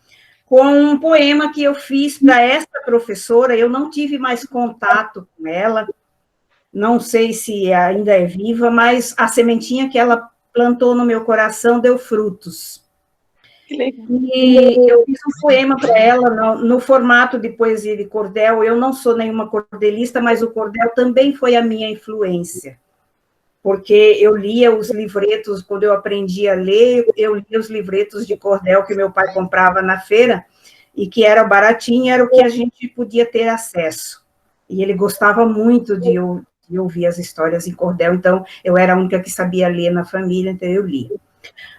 com um poema que eu fiz para essa professora. Eu não tive mais contato com ela, não sei se ainda é viva, mas a sementinha que ela plantou no meu coração deu frutos. Que legal. E eu fiz um poema para ela no formato de poesia de cordel. Eu não sou nenhuma cordelista, mas o cordel também foi a minha influência, porque eu lia os livretos, quando eu aprendi a ler, eu lia os livretos de cordel que meu pai comprava na feira, e que era baratinho, era o que a gente podia ter acesso. E ele gostava muito de ouvir as histórias em cordel, então eu era a única que sabia ler na família, então eu li.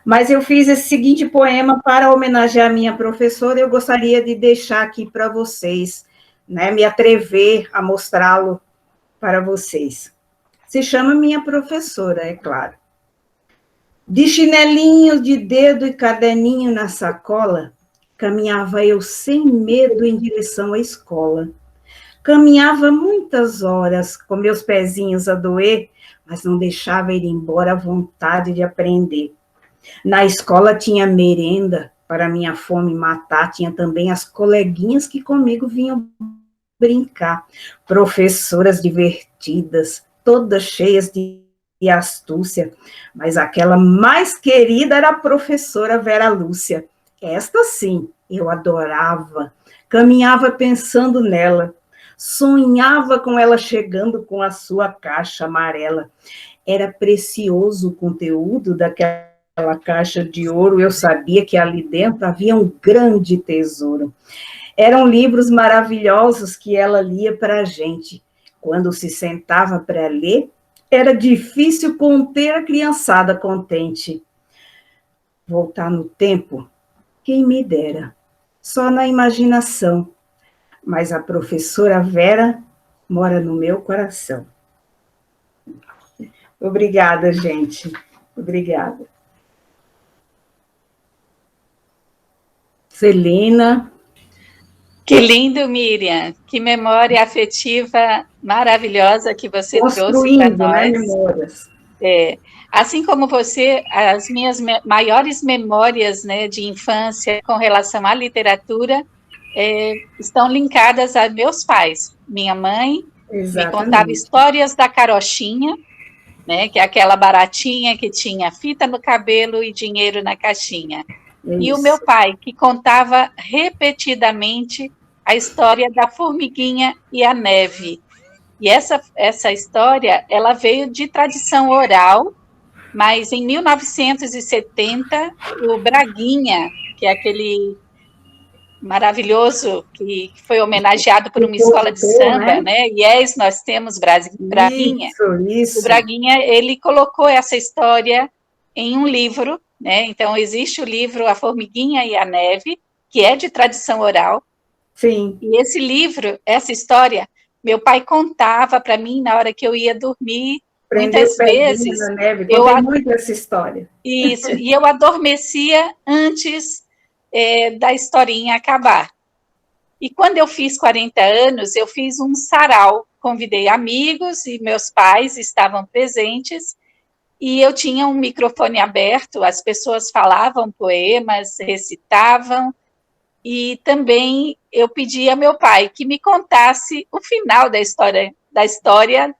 Mas eu fiz esse seguinte poema para homenagear a minha professora, eu gostaria de deixar aqui para vocês, né, me atrever a mostrá-lo para vocês. Se chama Minha Professora, é claro. De chinelinho de dedo e caderninho na sacola, caminhava eu sem medo em direção à escola. Caminhava muitas horas, com meus pezinhos a doer, mas não deixava ir embora a vontade de aprender. Na escola tinha merenda, para minha fome matar, tinha também as coleguinhas que comigo vinham brincar. Professoras divertidas, todas cheias de astúcia, mas aquela mais querida era a professora Vera Lúcia. Esta sim, eu adorava, caminhava pensando nela, sonhava com ela chegando com a sua caixa amarela. Era precioso o conteúdo daquela caixa de ouro, eu sabia que ali dentro havia um grande tesouro. Eram livros maravilhosos que ela lia para a gente. Quando se sentava para ler, era difícil conter a criançada contente. Voltar no tempo, quem me dera, só na imaginação. Mas a professora Vera mora no meu coração. Obrigada, gente. Obrigada. Celina. Que lindo, Miriam. Que memória afetiva maravilhosa que você trouxe para nós. Né, memórias. Assim como você, as minhas maiores memórias, né, de infância com relação à literatura estão linkadas a meus pais. Minha mãe me contava histórias da carochinha, né, que é aquela baratinha que tinha fita no cabelo e dinheiro na caixinha. Isso. E o meu pai, que contava repetidamente a história da formiguinha e a neve. E essa história, ela veio de tradição oral, mas em 1970, o Braguinha, que é aquele maravilhoso que foi homenageado por uma escola de samba, né? Yes, nós temos Braguinha. Isso. O Braguinha, ele colocou essa história em um livro, né? Então, existe o livro A Formiguinha e a Neve, que é de tradição oral. Sim. E esse livro, essa história, meu pai contava para mim na hora que eu ia dormir. Prendeu Muitas o pezinho vezes na neve. Contei muito essa história. Isso, e eu adormecia antes da historinha acabar. E quando eu fiz 40 anos, eu fiz um sarau, convidei amigos e meus pais estavam presentes, e eu tinha um microfone aberto, as pessoas falavam poemas, recitavam, e também eu pedi a meu pai que me contasse o final da história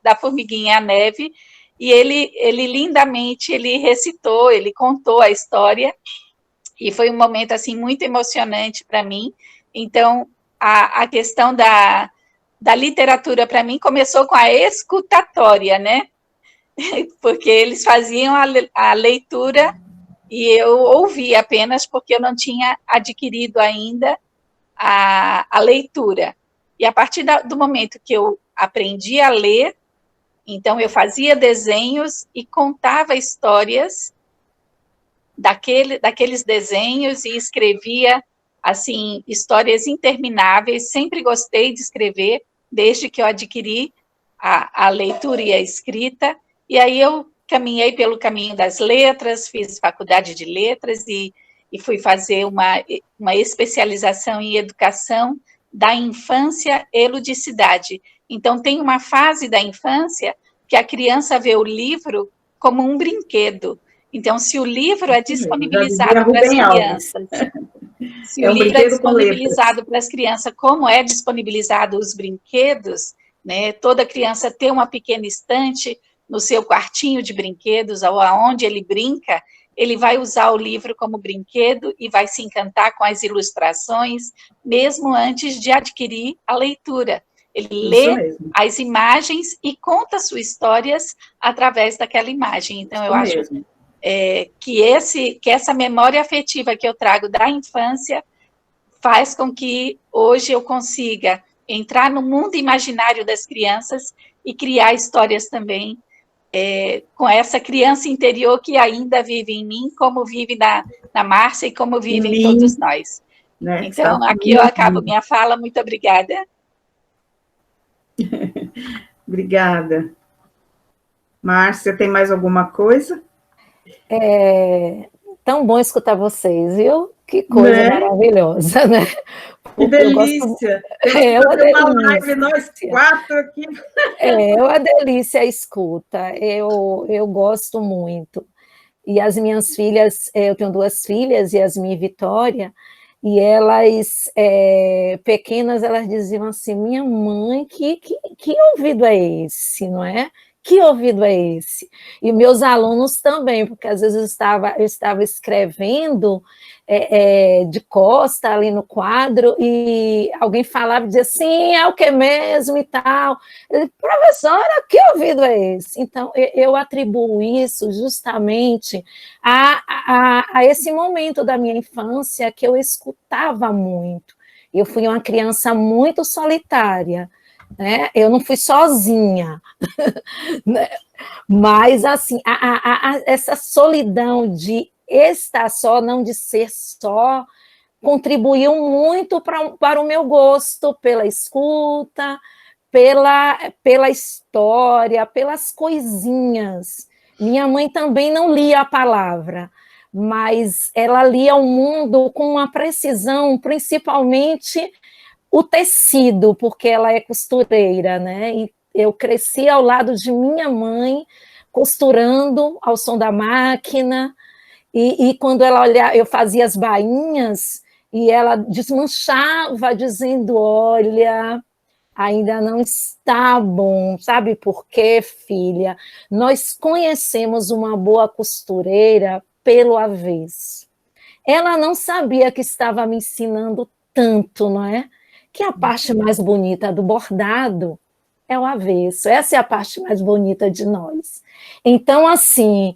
da Formiguinha e a Neve, e ele lindamente, ele recitou, ele contou a história, e foi um momento, assim, muito emocionante para mim. Então, a questão da literatura, para mim, começou com a escutatória, né? Porque eles faziam a leitura e eu ouvia apenas porque eu não tinha adquirido ainda a leitura. E a partir do momento que eu aprendi a ler, então eu fazia desenhos e contava histórias daqueles desenhos e escrevia, assim, histórias intermináveis. Sempre gostei de escrever, desde que eu adquiri a leitura e a escrita, e aí eu caminhei pelo caminho das letras, fiz faculdade de letras e fui fazer uma especialização em educação da infância e ludicidade. Então, tem uma fase da infância que a criança vê o livro como um brinquedo. Então, se o livro é disponibilizado para as crianças, se o livro é disponibilizado para as crianças, como é disponibilizado os brinquedos, né? Toda criança tem uma pequena estante no seu quartinho de brinquedos, ou aonde ele brinca, ele vai usar o livro como brinquedo e vai se encantar com as ilustrações, mesmo antes de adquirir a leitura. Ele lê as imagens e conta suas histórias através daquela imagem. Então, eu acho que essa memória afetiva que eu trago da infância faz com que hoje eu consiga entrar no mundo imaginário das crianças e criar histórias também com essa criança interior que ainda vive em mim, como vive na Márcia e como vive em todos nós. Né? Então, aqui eu acabo minha fala. Muito obrigada. Obrigada. Márcia, tem mais alguma coisa? Tão bom escutar vocês, viu? Que coisa maravilhosa, né? Que delícia! É uma delícia. Uma live, nós 4 aqui. É uma delícia a escuta, eu gosto muito. E as minhas filhas, eu tenho 2 filhas, Yasmin e Vitória, e elas, pequenas, elas diziam assim, minha mãe, que ouvido é esse, não é? Que ouvido é esse? E meus alunos também, porque às vezes eu estava escrevendo de costa ali no quadro e alguém falava e dizia assim, é o que mesmo e tal. Eu disse, professora, que ouvido é esse? Então, eu atribuo isso justamente a esse momento da minha infância que eu escutava muito. Eu fui uma criança muito solitária, né? Eu não fui sozinha, né? Mas assim, essa solidão de estar só, não de ser só, contribuiu muito para o meu gosto pela escuta, pela história, pelas coisinhas. Minha mãe também não lia a palavra, mas ela lia o mundo com uma precisão, principalmente o tecido, porque ela é costureira, né? E eu cresci ao lado de minha mãe, costurando ao som da máquina, e quando ela olhava, eu fazia as bainhas, e ela desmanchava, dizendo, olha, ainda não está bom, sabe por quê, filha? Nós conhecemos uma boa costureira pelo avesso. Ela não sabia que estava me ensinando tanto, não é? Que a parte mais bonita do bordado é o avesso. Essa é a parte mais bonita de nós. Então, assim,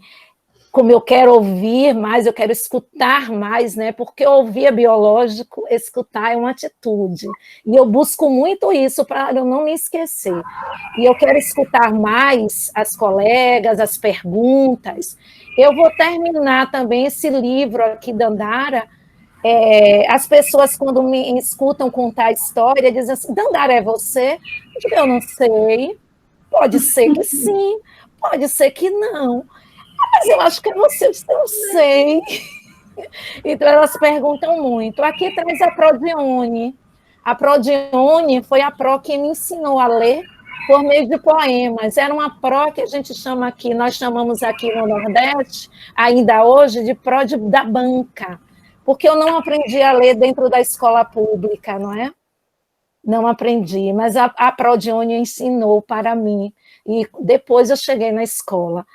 como eu quero ouvir mais, eu quero escutar mais, né? Porque ouvir é biológico, escutar é uma atitude. E eu busco muito isso para eu não me esquecer. E eu quero escutar mais as colegas, as perguntas. Eu vou terminar também esse livro aqui da Andara, As pessoas, quando me escutam contar a história, dizem assim, Dandara, é você? Eu não sei. Pode ser que sim, pode ser que não. Mas eu acho que é você, eu disse, não sei. Então, elas perguntam muito. Aqui traz a Prodione. A Prodione foi a pró que me ensinou a ler por meio de poemas. Era uma pró que a gente chama aqui, nós chamamos aqui no Nordeste, ainda hoje, de pró da banca, porque eu não aprendi a ler dentro da escola pública, não é? Não aprendi, mas a Prodione ensinou para mim, e depois eu cheguei na escola.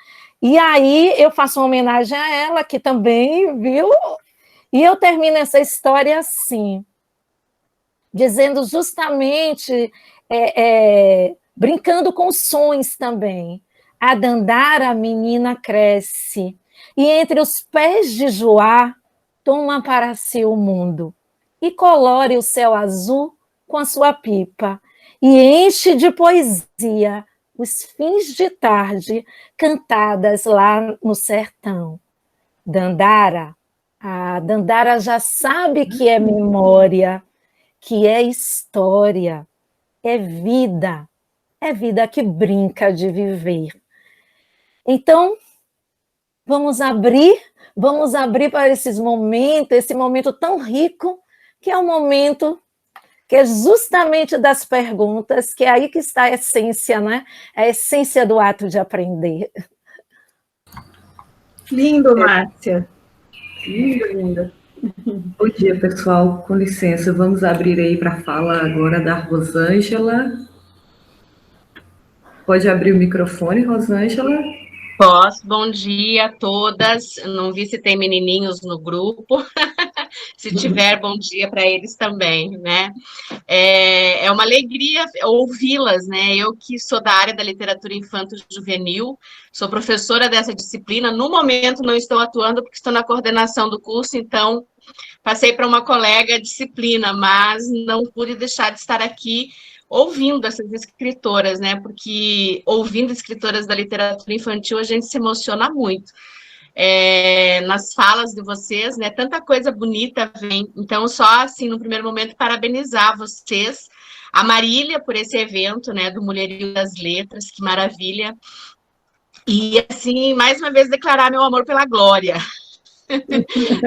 E aí eu faço uma homenagem a ela, que também, viu? E eu termino essa história assim, dizendo justamente, brincando com sonhos também. A Dandara, a menina cresce, e entre os pés de Joá, toma para si o mundo, e colore o céu azul com a sua pipa, e enche de poesia os fins de tarde cantadas lá no sertão. Dandara, a Dandara já sabe que é memória, que é história, é vida que brinca de viver. Então, vamos abrir para esses momentos, esse momento tão rico, que é o momento que é justamente das perguntas, que é aí que está a essência, né? A essência do ato de aprender. Lindo, Márcia. Linda. Bom dia, pessoal. Com licença, vamos abrir aí para a fala agora da Rosângela. Pode abrir o microfone, Rosângela? Posso. Bom dia a todas. Não vi se tem menininhos no grupo. Se tiver, bom dia para eles também, né? É uma alegria ouvi-las, né? Eu que sou da área da literatura infanto-juvenil, sou professora dessa disciplina. No momento não estou atuando porque estou na coordenação do curso, então passei para uma colega a disciplina, mas não pude deixar de estar aqui ouvindo essas escritoras, né? Porque ouvindo escritoras da literatura infantil a gente se emociona muito. Nas falas de vocês, né? Tanta coisa bonita vem. Então, só assim, no primeiro momento, parabenizar vocês, a Marília por esse evento, né? Do Mulherio das Letras, que maravilha. E, assim, mais uma vez, declarar meu amor pela Glória.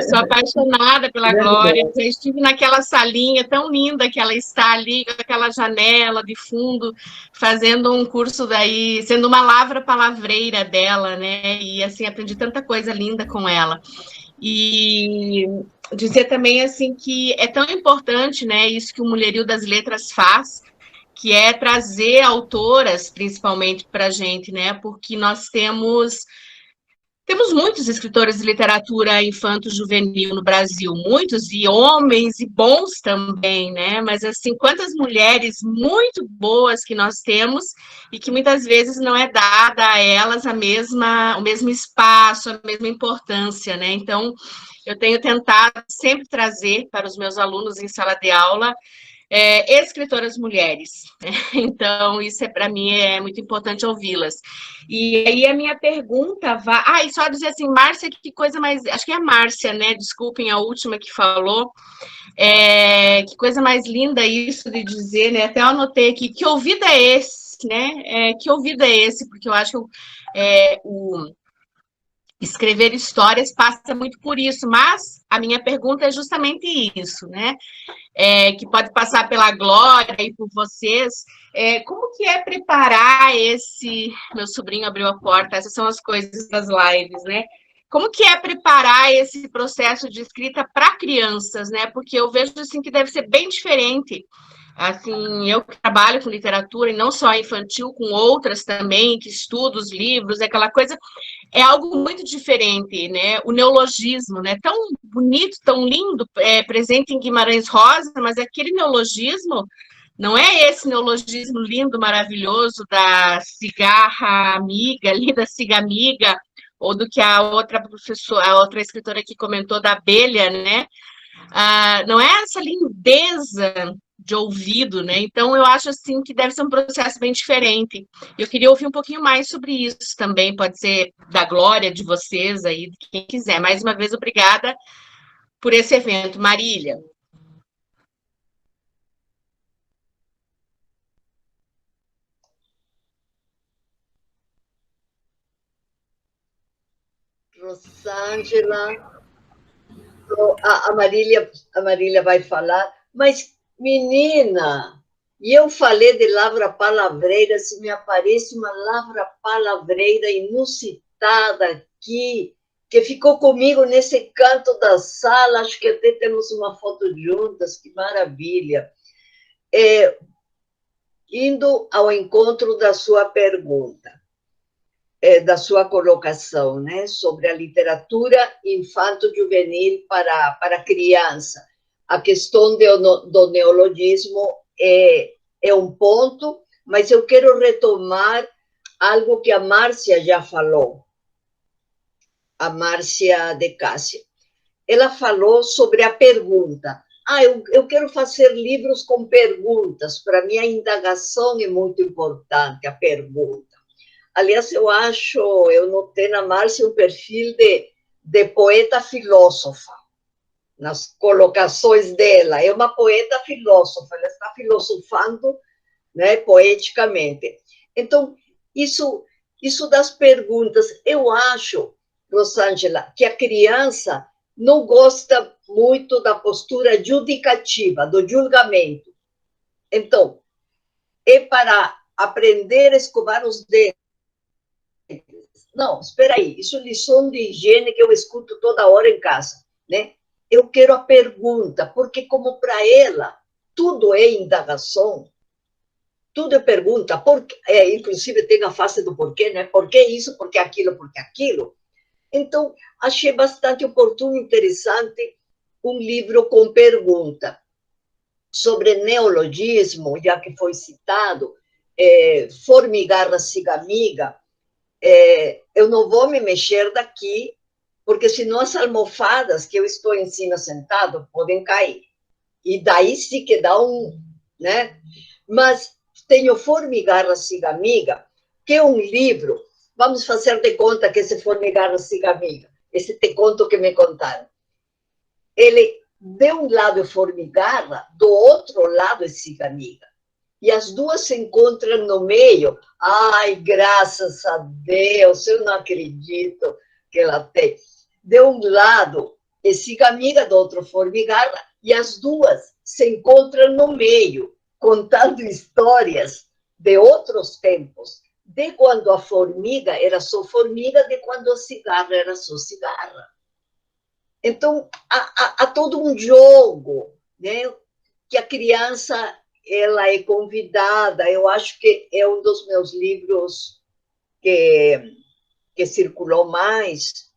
Sou apaixonada pela Glória. Já estive naquela salinha tão linda que ela está ali, com aquela janela de fundo, fazendo um curso daí, sendo uma lavra palavreira dela, né? E assim, aprendi tanta coisa linda com ela. E dizer também assim que é tão importante, né, isso que o Mulherio das Letras faz, que é trazer autoras, principalmente para a gente, né? Porque nós temos muitos escritores de literatura infanto-juvenil no Brasil, muitos, e homens, e bons também, né? Mas, assim, quantas mulheres muito boas que nós temos e que muitas vezes não é dada a elas o mesmo espaço, a mesma importância, né? Então, eu tenho tentado sempre trazer para os meus alunos em sala de aula escritoras mulheres. Então, isso para mim é muito importante ouvi-las. E aí a minha pergunta vai... e só dizer assim, Márcia, que coisa mais... Acho que é a Márcia, né? Desculpem, a última que falou. Que coisa mais linda isso de dizer, né? Até eu anotei aqui, que ouvido é esse, né? Que ouvido é esse? Porque eu acho que escrever histórias passa muito por isso, mas a minha pergunta é justamente isso, né? Que pode passar pela Glória e por vocês, como que é preparar esse... Meu sobrinho abriu a porta, essas são as coisas das lives, né? Como que é preparar esse processo de escrita para crianças, né? Porque eu vejo assim que deve ser bem diferente. Assim, eu que trabalho com literatura, e não só infantil, com outras também, que estudo os livros, aquela coisa, é algo muito diferente, né? O neologismo, né? Tão bonito, tão lindo, presente em Guimarães Rosa, mas aquele neologismo não é esse neologismo lindo, maravilhoso da cigarra amiga, ali da cigamiga, ou do que a outra professora, a outra escritora que comentou da abelha, né? Não é essa lindeza de ouvido, né? Então, eu acho, assim, que deve ser um processo bem diferente. Eu queria ouvir um pouquinho mais sobre isso também, pode ser da Glória, de vocês aí, de quem quiser. Mais uma vez, obrigada por esse evento. Marília. Rosângela, a Marília vai falar, mas, menina, e eu falei de lavra palavreira, se me aparece uma lavra palavreira inusitada aqui, que ficou comigo nesse canto da sala, acho que até temos uma foto juntas, que maravilha. Indo ao encontro da sua pergunta, da sua colocação, né, sobre a literatura infanto-juvenil para criança. A questão do neologismo é um ponto, mas eu quero retomar algo que a Márcia já falou, a Márcia de Cássia. Ela falou sobre a pergunta. Eu quero fazer livros com perguntas. Para mim, a indagação é muito importante, a pergunta. Aliás, eu notei na Márcia um perfil de poeta-filósofa, nas colocações dela. É uma poeta-filósofa, ela está filosofando, né, poeticamente. Então, isso das perguntas, eu acho, Rosângela, que a criança não gosta muito da postura judicativa, do julgamento. Então, é para aprender a escovar os dedos. Não, espera aí, isso é lição de higiene que eu escuto toda hora em casa, né? Eu quero a pergunta, porque como para ela tudo é indagação, tudo é pergunta, inclusive tem a face do porquê, né? Por que isso, por que aquilo, por que aquilo? Então, achei bastante oportuno e interessante um livro com pergunta sobre neologismo, já que foi citado, Formigarra Cigamiga. Eu não vou me mexer daqui, porque senão as almofadas que eu estou em cima sentado podem cair. E daí sim que dá né? Mas tenho Formigarra Cigamiga, que é um livro, vamos fazer de conta que esse Formigarra Cigamiga, esse te conto que me contaram. Ele, de um lado é formigarra, do outro lado é cigamiga. E as duas se encontram no meio. Ai, graças a Deus, eu não acredito que ela tem. De um lado é cigamiga, do outro formigarra, e as duas se encontram no meio, contando histórias de outros tempos, de quando a formiga era só formiga, de quando a cigarra era só cigarra. Então, há todo um jogo, né, que a criança ela é convidada. Eu acho que é um dos meus livros que circulou mais.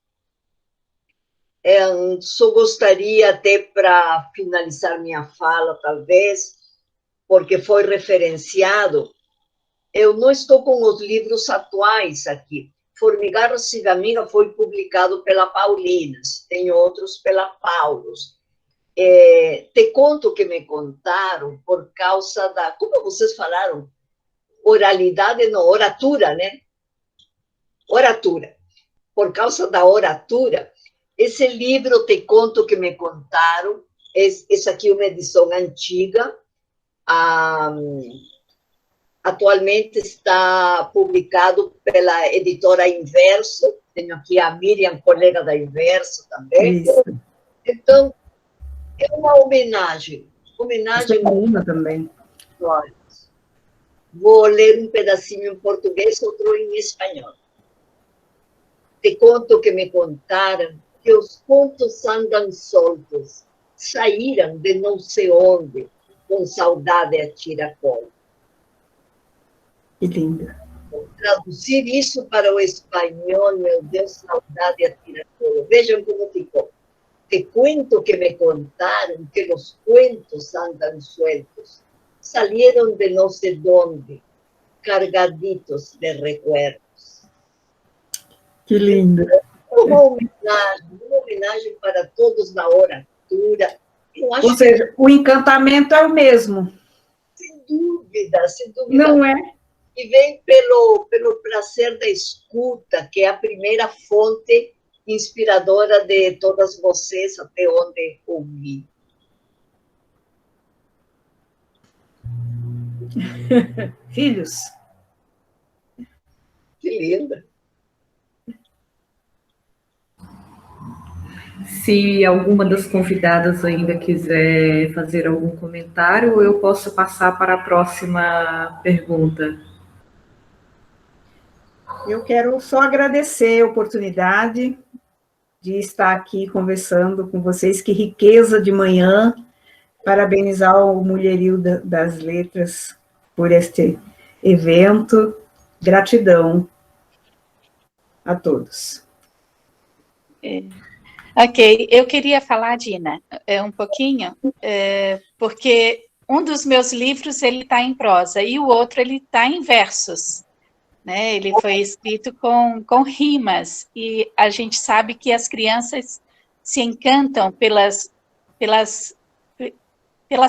Só gostaria, até para finalizar minha fala, talvez, porque foi referenciado, eu não estou com os livros atuais aqui. Formigarra Cigamiga foi publicado pela Paulinas, tem outros pela Paulus. Te conto que me contaram por causa da, como vocês falaram, oralidade, não, oratura, né? Oratura. Por causa da oratura, esse livro, Te Conto que me contaram, essa aqui é uma edição antiga, atualmente está publicado pela editora Inverso, tenho aqui a Miriam, colega da Inverso também. Isso. Então, é uma homenagem. Uma também. Vou ler um pedacinho em português, outro em espanhol. Te conto que me contaram que os contos andam soltos, saíram de não sei onde, com saudade a tiracolo. Que lindo. Vou traduzir isso para o espanhol, meu Deus, saudade a tiracolo. Vejam como ficou. Te cuento que me contaron que los cuentos andan sueltos, salieron de no sé dónde, cargaditos de recuerdos. Que lindo. Uma homenagem para todos na oratura. Ou seja, o encantamento é o mesmo. Sem dúvida, sem dúvida. Não é? E vem pelo prazer da escuta, que é a primeira fonte inspiradora de todas vocês, até onde ouvi. Filhos? Que linda! Se alguma das convidadas ainda quiser fazer algum comentário, eu posso passar para a próxima pergunta. Eu quero só agradecer a oportunidade de estar aqui conversando com vocês. Que riqueza de manhã. Parabenizar o Mulherio das Letras por este evento. Gratidão a todos. Ok, eu queria falar, Dina, um pouquinho, porque um dos meus livros ele está em prosa e o outro ele está em versos, né? Ele foi escrito com rimas e a gente sabe que as crianças se encantam pela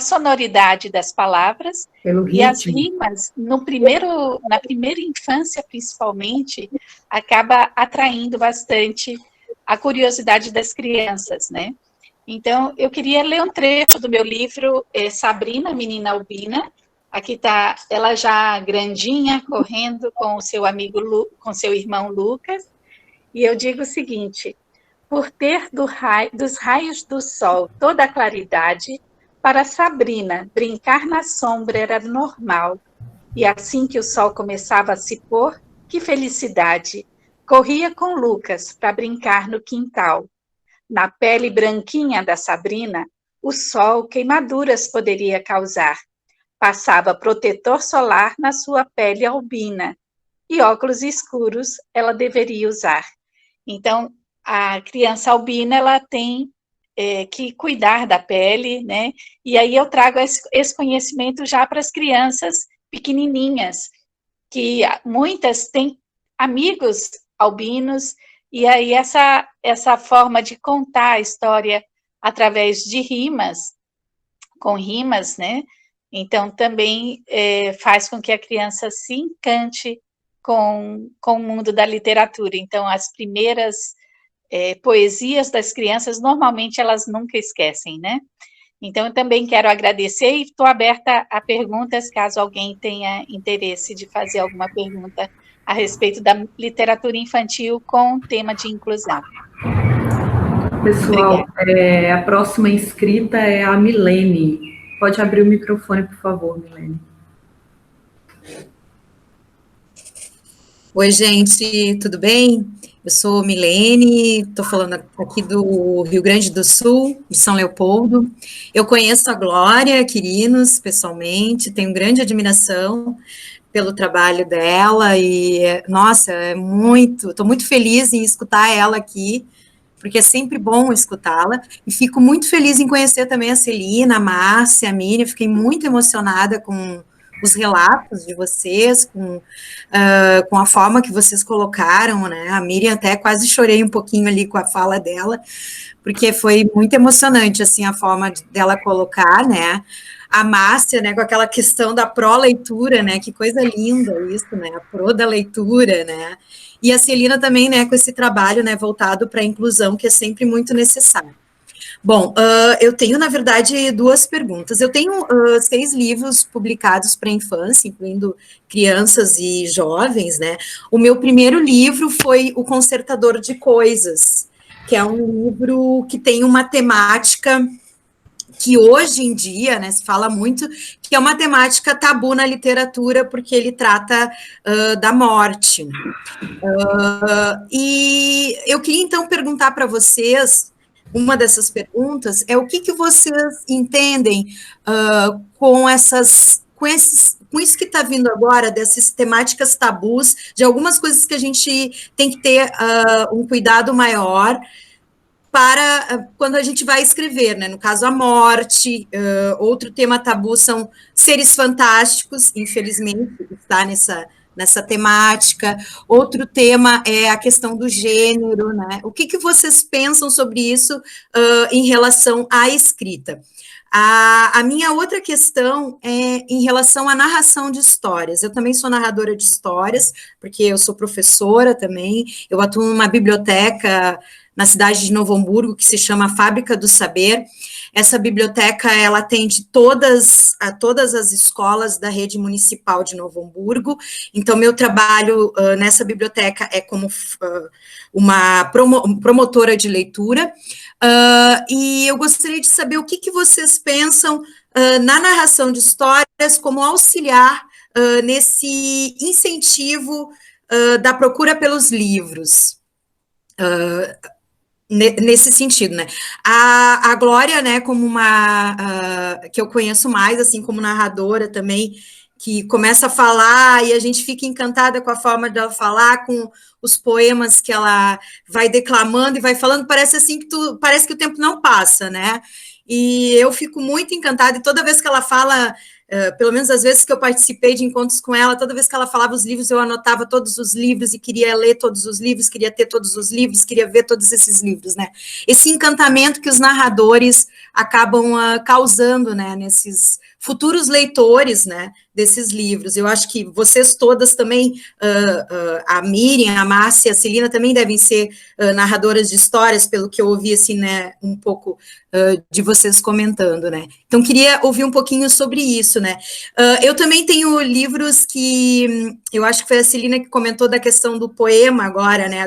sonoridade das palavras e as rimas na primeira infância principalmente acaba atraindo bastante a curiosidade das crianças, né? Então, eu queria ler um trecho do meu livro, Sabrina, Menina Albina. Aqui está ela já grandinha, correndo com o seu amigo, com seu irmão Lucas. E eu digo o seguinte: por ter dos raios do sol toda a claridade, para Sabrina, brincar na sombra era normal. E assim que o sol começava a se pôr, que felicidade! Corria com Lucas para brincar no quintal. Na pele branquinha da Sabrina, o sol queimaduras poderia causar. Passava protetor solar na sua pele albina. E óculos escuros ela deveria usar. Então, a criança albina, ela tem que cuidar da pele, né? E aí eu trago esse conhecimento já para as crianças pequenininhas, que muitas têm amigos albinos, e aí essa forma de contar a história através de rimas, com rimas, né? Então, também faz com que a criança se encante com o mundo da literatura. Então, as primeiras poesias das crianças, normalmente, elas nunca esquecem, né? Então, eu também quero agradecer e estou aberta a perguntas, caso alguém tenha interesse de fazer alguma pergunta a respeito da literatura infantil com tema de inclusão. Pessoal, a próxima inscrita é a Milene. Pode abrir o microfone, por favor, Milene. Oi, gente, tudo bem? Eu sou Milene, estou falando aqui do Rio Grande do Sul, de São Leopoldo. Eu conheço a Glória Quirinos pessoalmente, tenho grande admiração pelo trabalho dela e, nossa, estou muito feliz em escutar ela aqui, porque é sempre bom escutá-la, e fico muito feliz em conhecer também a Celina, a Márcia, a Miriam, fiquei muito emocionada com os relatos de vocês, com a forma que vocês colocaram, né, a Miriam até quase chorei um pouquinho ali com a fala dela, porque foi muito emocionante, assim, a forma dela colocar, né, a Márcia, né, com aquela questão da pró-leitura, né, que coisa linda isso, né, a pró da leitura, né, e a Celina também, né, com esse trabalho, né, voltado para a inclusão, que é sempre muito necessário. Bom, eu tenho, na verdade, duas perguntas. Eu tenho 6 livros publicados para a infância, incluindo crianças e jovens, né. O meu primeiro livro foi O Consertador de Coisas, que é um livro que tem uma temática que hoje em dia, né, se fala muito, que é uma temática tabu na literatura, porque ele trata da morte. E eu queria, então, perguntar para vocês, uma dessas perguntas, é o que vocês entendem com isso que está vindo agora, dessas temáticas tabus, de algumas coisas que a gente tem que ter um cuidado maior, para quando a gente vai escrever, né? No caso, a morte, outro tema tabu são seres fantásticos, infelizmente, está nessa temática. Outro tema é a questão do gênero, né? O que vocês pensam sobre isso em relação à escrita? A minha outra questão é em relação à narração de histórias. Eu também sou narradora de histórias, porque eu sou professora também, eu atuo numa biblioteca na cidade de Novo Hamburgo, que se chama Fábrica do Saber. Essa biblioteca, ela atende todas as escolas da rede municipal de Novo Hamburgo. Então, meu trabalho nessa biblioteca é como uma promotora de leitura. E eu gostaria de saber o que vocês pensam na narração de histórias como auxiliar nesse incentivo da procura pelos livros. Nesse sentido, né? A Glória, né, como uma que eu conheço mais, assim, como narradora também, que começa a falar e a gente fica encantada com a forma dela falar, com os poemas que ela vai declamando e vai falando, parece assim parece que o tempo não passa, né? E eu fico muito encantada, e toda vez que ela fala, pelo menos as vezes que eu participei de encontros com ela, toda vez que ela falava os livros, eu anotava todos os livros e queria ler todos os livros, queria ter todos os livros, queria ver todos esses livros, né? Esse encantamento que os narradores acabam causando, né, nesses futuros leitores, né, desses livros. Eu acho que vocês todas também, a Miriam, a Márcia, a Celina, também devem ser narradoras de histórias, pelo que eu ouvi, assim, né, um pouco de vocês comentando, né. Então, queria ouvir um pouquinho sobre isso, né. Eu também tenho livros que, eu acho que foi a Celina que comentou da questão do poema agora, né,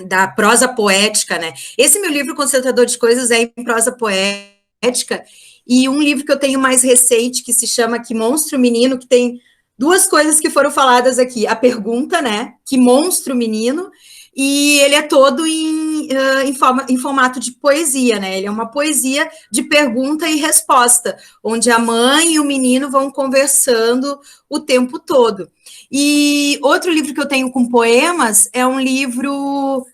da prosa poética, né. Esse meu livro, Concentrador de Coisas, é em prosa poética, e um livro que eu tenho mais recente, que se chama Que Monstro Menino, que tem duas coisas que foram faladas aqui. A pergunta, né? Que monstro menino, e ele é todo em formato de poesia, né? Ele é uma poesia de pergunta e resposta, onde a mãe e o menino vão conversando o tempo todo. E outro livro que eu tenho com poemas é um livro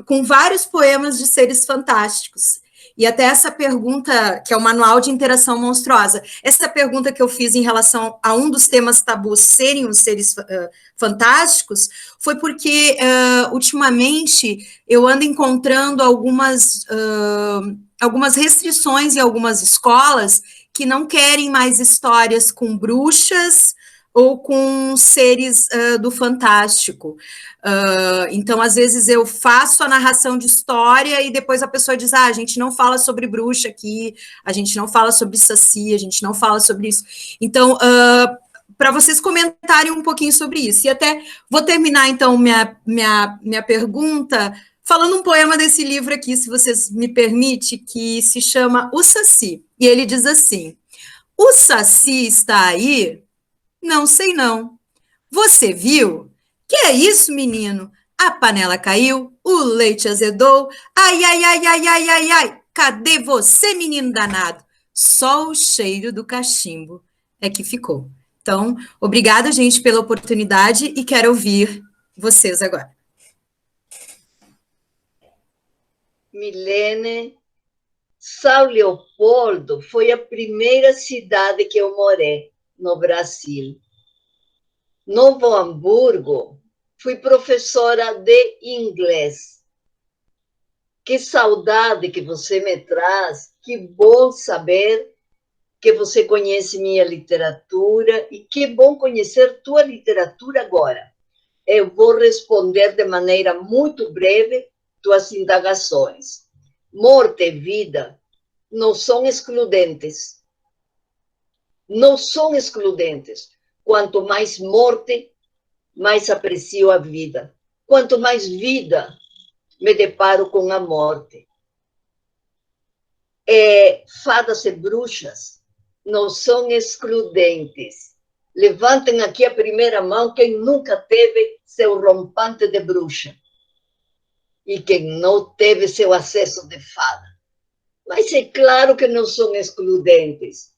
com vários poemas de seres fantásticos. E até essa pergunta, que é o Manual de Interação Monstruosa, essa pergunta que eu fiz em relação a um dos temas tabus serem os seres fantásticos, foi porque, ultimamente, eu ando encontrando algumas restrições em algumas escolas que não querem mais histórias com bruxas ou com seres do fantástico. Então, às vezes, eu faço a narração de história e depois a pessoa diz, a gente não fala sobre bruxa aqui, a gente não fala sobre saci, a gente não fala sobre isso. Então, para vocês comentarem um pouquinho sobre isso. E até vou terminar, então, minha pergunta falando um poema desse livro aqui, se vocês me permitem, que se chama O Saci. E ele diz assim, o Saci está aí? Não sei não. Você viu? Que é isso, menino? A panela caiu, o leite azedou. Ai, ai, ai, ai, ai, ai, ai. Cadê você, menino danado? Só o cheiro do cachimbo é que ficou. Então, obrigada, gente, pela oportunidade e quero ouvir vocês agora. Milene, São Leopoldo foi a primeira cidade que eu morei no Brasil. Novo Hamburgo, fui professora de inglês. Que saudade que você me traz, que bom saber que você conhece minha literatura e que bom conhecer tua literatura agora. Eu vou responder de maneira muito breve tuas indagações. Morte e vida não são excludentes. Não são excludentes. Quanto mais morte, mais aprecio a vida. Quanto mais vida, me deparo com a morte. Fadas e bruxas não são excludentes. Levantem aqui a primeira mão quem nunca teve seu rompante de bruxa. E quem não teve seu acesso de fada. Mas é claro que não são excludentes.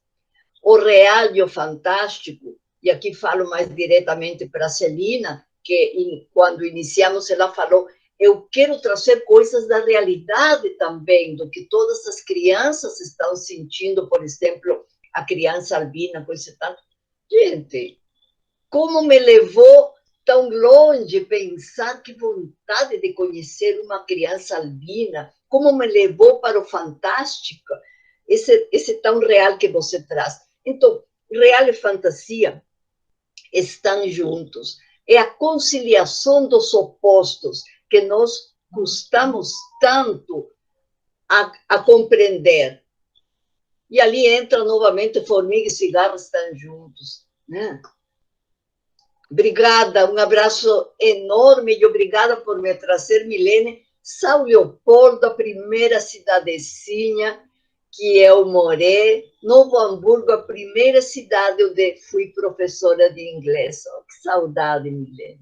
O real e o fantástico, e aqui falo mais diretamente para a Celina, que quando iniciamos ela falou, eu quero trazer coisas da realidade também, do que todas as crianças estão sentindo, por exemplo, a criança albina, coisa e tal. Gente, como me levou tão longe pensar que vontade de conhecer uma criança albina, como me levou para o fantástico, esse tão real que você traz. Então, real e fantasia estão juntos. É a conciliação dos opostos que nós custamos tanto a compreender. E ali entra novamente formiga e cigarro estão juntos, né? Obrigada, um abraço enorme e obrigada por me trazer, Milene. São Leopoldo, a primeira cidadezinha que eu morei, Novo Hamburgo, a primeira cidade onde fui professora de inglês. Oh, que saudade, Milene.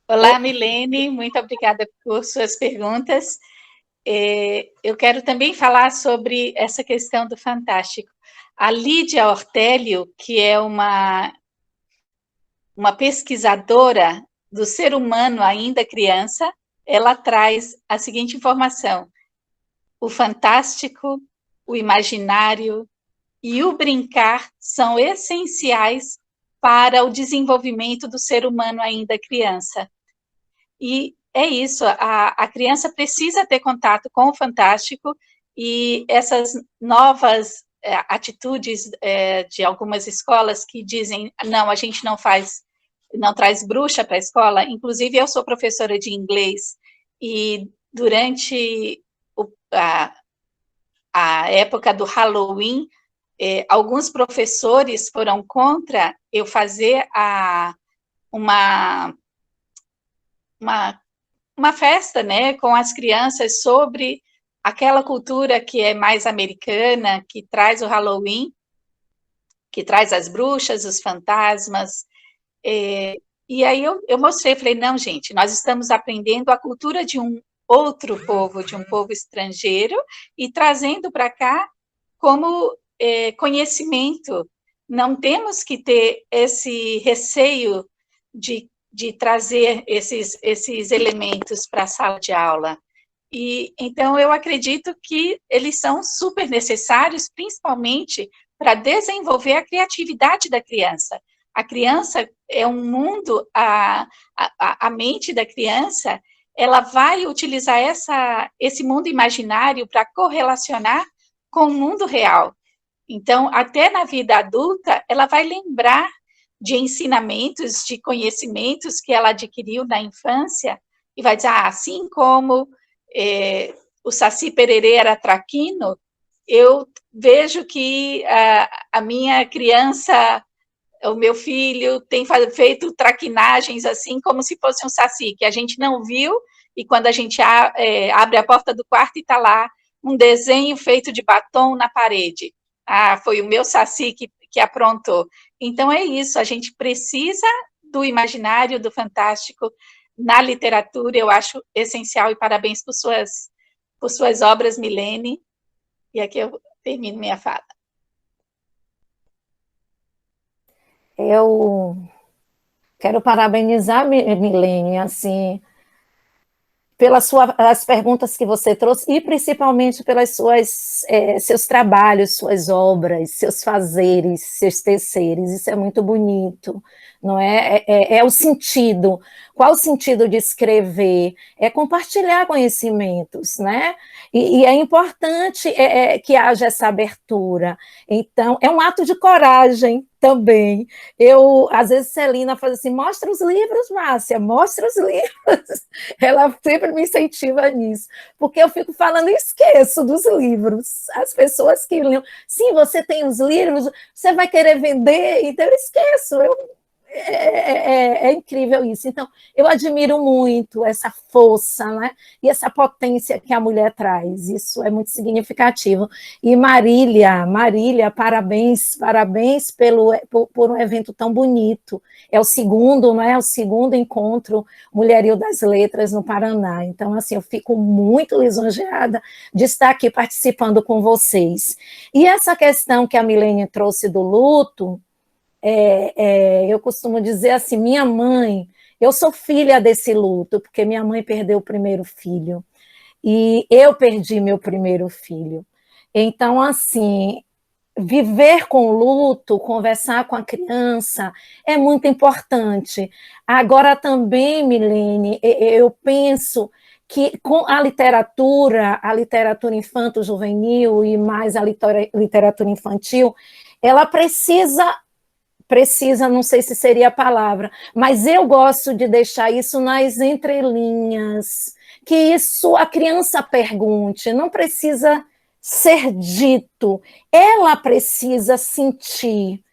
Olá, Milene, muito obrigada por suas perguntas. Eu quero também falar sobre essa questão do fantástico. A Lídia Ortélio, que é uma pesquisadora do ser humano ainda criança, ela traz a seguinte informação: o fantástico, o imaginário e o brincar são essenciais para o desenvolvimento do ser humano ainda criança. E é isso, a criança precisa ter contato com o fantástico, e essas novas atitudes de algumas escolas que dizem, não, a gente não traz bruxa para a escola. Inclusive, eu sou professora de inglês, e durante a época do Halloween, alguns professores foram contra eu fazer uma festa, né, com as crianças sobre aquela cultura que é mais americana, que traz o Halloween, que traz as bruxas, os fantasmas. E aí eu mostrei, falei, não, gente, nós estamos aprendendo a cultura de um outro povo, de um povo estrangeiro, e trazendo para cá como conhecimento. Não temos que ter esse receio de trazer esses elementos para a sala de aula. E então eu acredito que eles são super necessários, principalmente para desenvolver a criatividade da criança. A criança é um mundo, a mente da criança, ela vai utilizar esse mundo imaginário para correlacionar com o mundo real. Então, até na vida adulta, ela vai lembrar de ensinamentos, de conhecimentos que ela adquiriu na infância, e vai dizer, assim como o Saci Pererê era traquino, eu vejo que a minha criança, o meu filho, tem feito traquinagens assim, como se fosse um saci, que a gente não viu, e quando a gente abre a porta do quarto e está lá um desenho feito de batom na parede. Foi o meu saci que aprontou. Então, é isso, a gente precisa do imaginário, do fantástico na literatura, eu acho essencial, e parabéns por suas obras, Milene. E aqui eu termino minha fala. Eu quero parabenizar, Milene, assim, pelas as perguntas que você trouxe, e principalmente pelas seus trabalhos, suas obras, seus fazeres, seus teceres. Isso é muito bonito, não é? É o sentido. Qual o sentido de escrever? É compartilhar conhecimentos, né? E é importante que haja essa abertura. Então, é um ato de coragem também. Às vezes, Celina faz assim, mostra os livros, Márcia, mostra os livros. Ela sempre me incentiva nisso, porque eu fico falando e esqueço dos livros. As pessoas que lêem, sim, você tem os livros, você vai querer vender, então eu esqueço. É incrível isso. Então, eu admiro muito essa força, né? E essa potência que a mulher traz. Isso é muito significativo. E Marília, parabéns por um evento tão bonito. É o segundo, né? O segundo encontro Mulherio das Letras no Paraná. Então, assim, eu fico muito lisonjeada de estar aqui participando com vocês. E essa questão que a Milene trouxe do luto, eu costumo dizer assim, minha mãe, eu sou filha desse luto, porque minha mãe perdeu o primeiro filho, e eu perdi meu primeiro filho. Então, assim, viver com o luto, conversar com a criança, é muito importante. Agora também, Milene, eu penso que com a literatura infanto-juvenil e mais a literatura infantil, ela precisa precisa, não sei se seria a palavra, mas eu gosto de deixar isso nas entrelinhas, que isso a criança pergunte, não precisa ser dito, ela precisa sentir.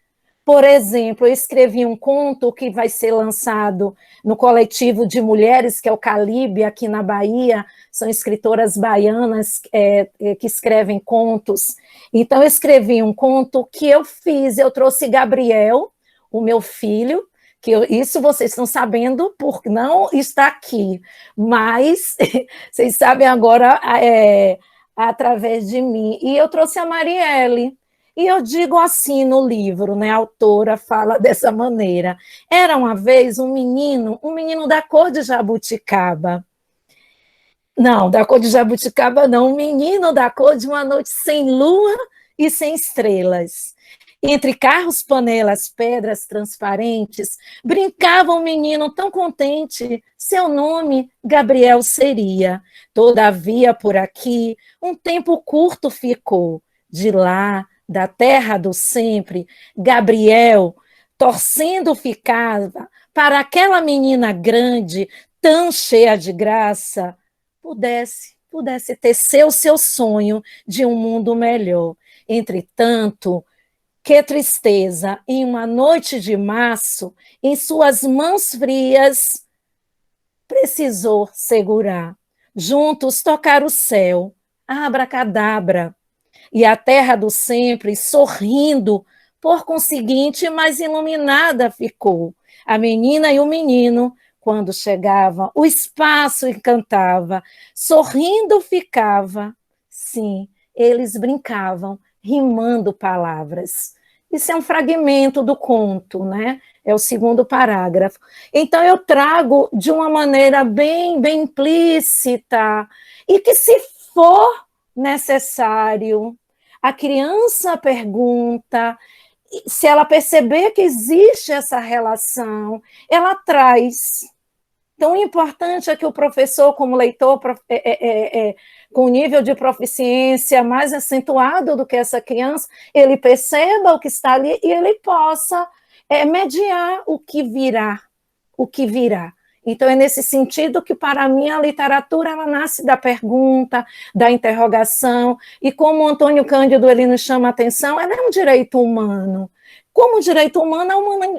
Por exemplo, eu escrevi um conto que vai ser lançado no coletivo de mulheres, que é o Calibe, aqui na Bahia, são escritoras baianas que escrevem contos. Então, eu escrevi um conto que eu trouxe Gabriel, o meu filho, isso vocês estão sabendo por não está aqui, mas vocês sabem agora através de mim. E eu trouxe a Marielle. E eu digo assim no livro, né? A autora fala dessa maneira. Era uma vez um menino da cor de jabuticaba. Não, da cor de jabuticaba não, um menino da cor de uma noite sem lua e sem estrelas. Entre carros, panelas, pedras transparentes, brincava um menino tão contente, seu nome Gabriel seria. Todavia, por aqui, um tempo curto ficou. De lá, da terra do sempre, Gabriel, torcendo ficava para aquela menina grande, tão cheia de graça, pudesse ter seu sonho de um mundo melhor. Entretanto, que tristeza, em uma noite de março, em suas mãos frias, precisou segurar. Juntos tocar o céu, abracadabra, e a terra do sempre sorrindo, por conseguinte, mais iluminada ficou. A menina e o menino, quando chegavam, o espaço encantava, sorrindo ficava. Sim, eles brincavam, rimando palavras. Isso é um fragmento do conto, né? É o segundo parágrafo. Então, eu trago de uma maneira bem implícita, e que, se for necessário, a criança pergunta, se ela perceber que existe essa relação, ela traz. Então, o importante é que o professor, como leitor, com nível de proficiência mais acentuado do que essa criança, ele perceba o que está ali e ele possa mediar o que virá. Então, é nesse sentido que, para mim, a literatura ela nasce da pergunta, da interrogação, e como o Antônio Cândido ele nos chama a atenção, ela é um direito humano. Como direito humano,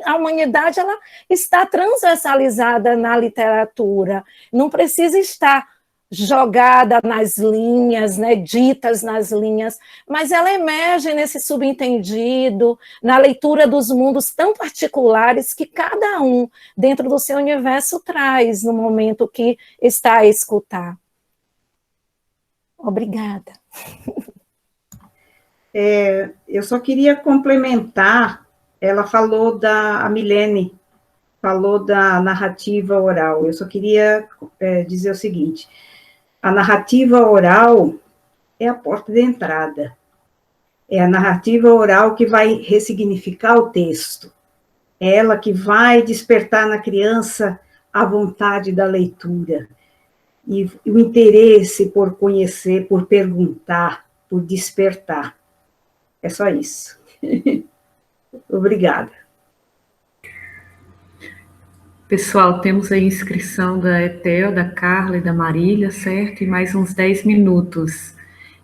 a humanidade ela está transversalizada na literatura, não precisa estar jogada nas linhas, né, ditas nas linhas, mas ela emerge nesse subentendido, na leitura dos mundos tão particulares que cada um, dentro do seu universo, traz no momento que está a escutar. Obrigada. Eu só queria complementar, ela falou a Milene falou da narrativa oral, eu só queria dizer o seguinte: a narrativa oral é a porta de entrada. É a narrativa oral que vai ressignificar o texto. É ela que vai despertar na criança a vontade da leitura. E o interesse por conhecer, por perguntar, por despertar. É só isso. Obrigada. Pessoal, temos a inscrição da Etel, da Carla e da Marília, certo? E mais uns 10 minutos.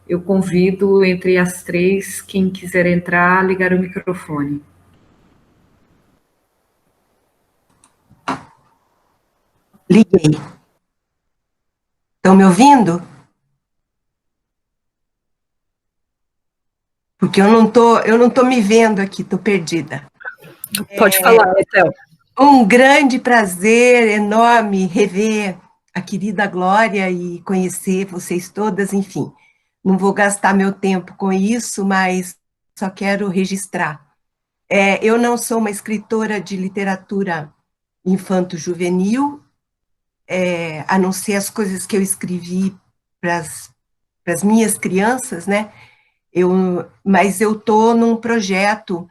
Eu convido, entre as três, quem quiser entrar, a ligar o microfone. Liguei. Estão me ouvindo? Porque eu não tô me vendo aqui, estou perdida. Pode falar, Etel. Um grande prazer enorme rever a querida Glória e conhecer vocês todas, enfim. Não vou gastar meu tempo com isso, mas só quero registrar. Eu não sou uma escritora de literatura infanto-juvenil, a não ser as coisas que eu escrevi para as minhas crianças, né? Mas eu estou num projeto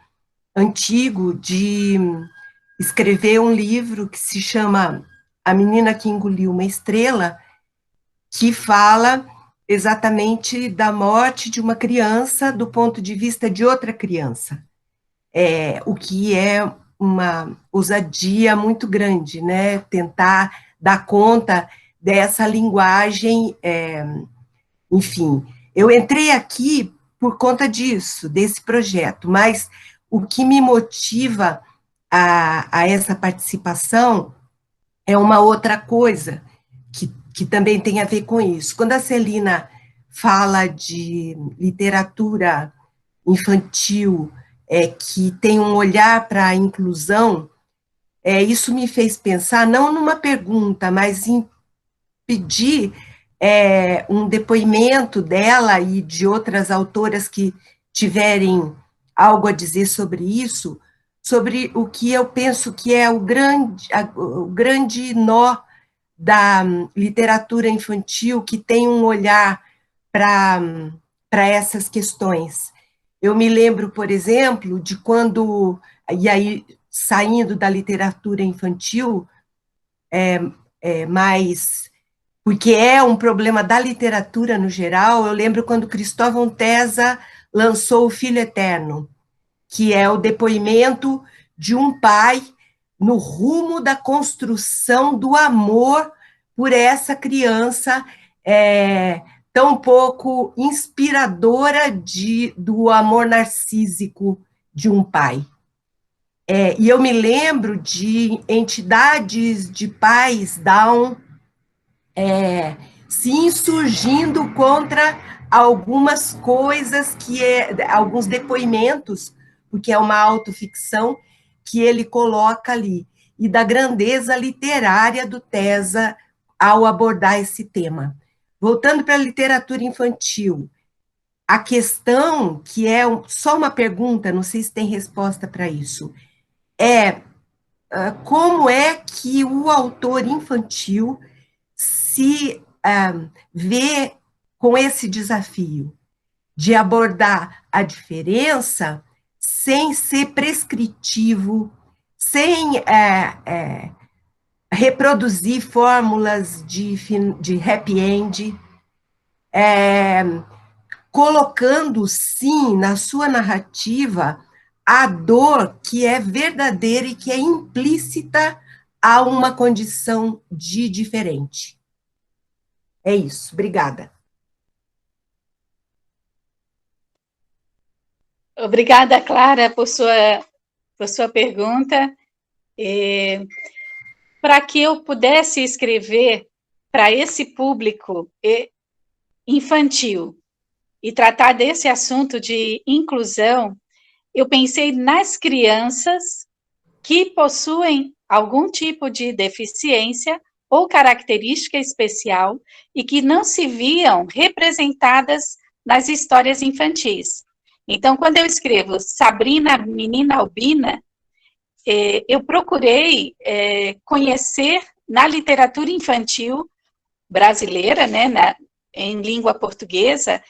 antigo de escrever um livro que se chama A Menina que Engoliu uma Estrela, que fala exatamente da morte de uma criança do ponto de vista de outra criança. o que é uma ousadia muito grande, né? Tentar dar conta dessa linguagem, enfim. Eu entrei aqui por conta disso, desse projeto, mas o que me motiva a essa participação é uma outra coisa, que também tem a ver com isso. Quando a Celina fala de literatura infantil, que tem um olhar para a inclusão, isso me fez pensar, não numa pergunta, mas em pedir um depoimento dela e de outras autoras que tiverem algo a dizer sobre isso, sobre o que eu penso que é o grande nó da literatura infantil, que tem um olhar para essas questões. Eu me lembro, por exemplo, de quando, e aí saindo da literatura infantil, mais, porque é um problema da literatura no geral, eu lembro quando Cristóvão Tesa lançou O Filho Eterno, que é o depoimento de um pai no rumo da construção do amor por essa criança tão pouco inspiradora do amor narcísico de um pai. E eu me lembro de entidades de pais Down se insurgindo contra algumas coisas alguns depoimentos, porque é uma autoficção que ele coloca ali, e da grandeza literária do Tesa ao abordar esse tema. Voltando para a literatura infantil, a questão, que é só uma pergunta, não sei se tem resposta para isso, como é que o autor infantil se vê com esse desafio de abordar a diferença sem ser prescritivo, sem reproduzir fórmulas de happy end, colocando, sim, na sua narrativa, a dor que é verdadeira e que é implícita a uma condição de diferente. É isso, obrigada. Obrigada, Clara, por sua pergunta. Para que eu pudesse escrever para esse público infantil e tratar desse assunto de inclusão, eu pensei nas crianças que possuem algum tipo de deficiência ou característica especial e que não se viam representadas nas histórias infantis. Então, quando eu escrevo Sabrina, Menina Albina, eu procurei conhecer na literatura infantil brasileira, né, em língua portuguesa,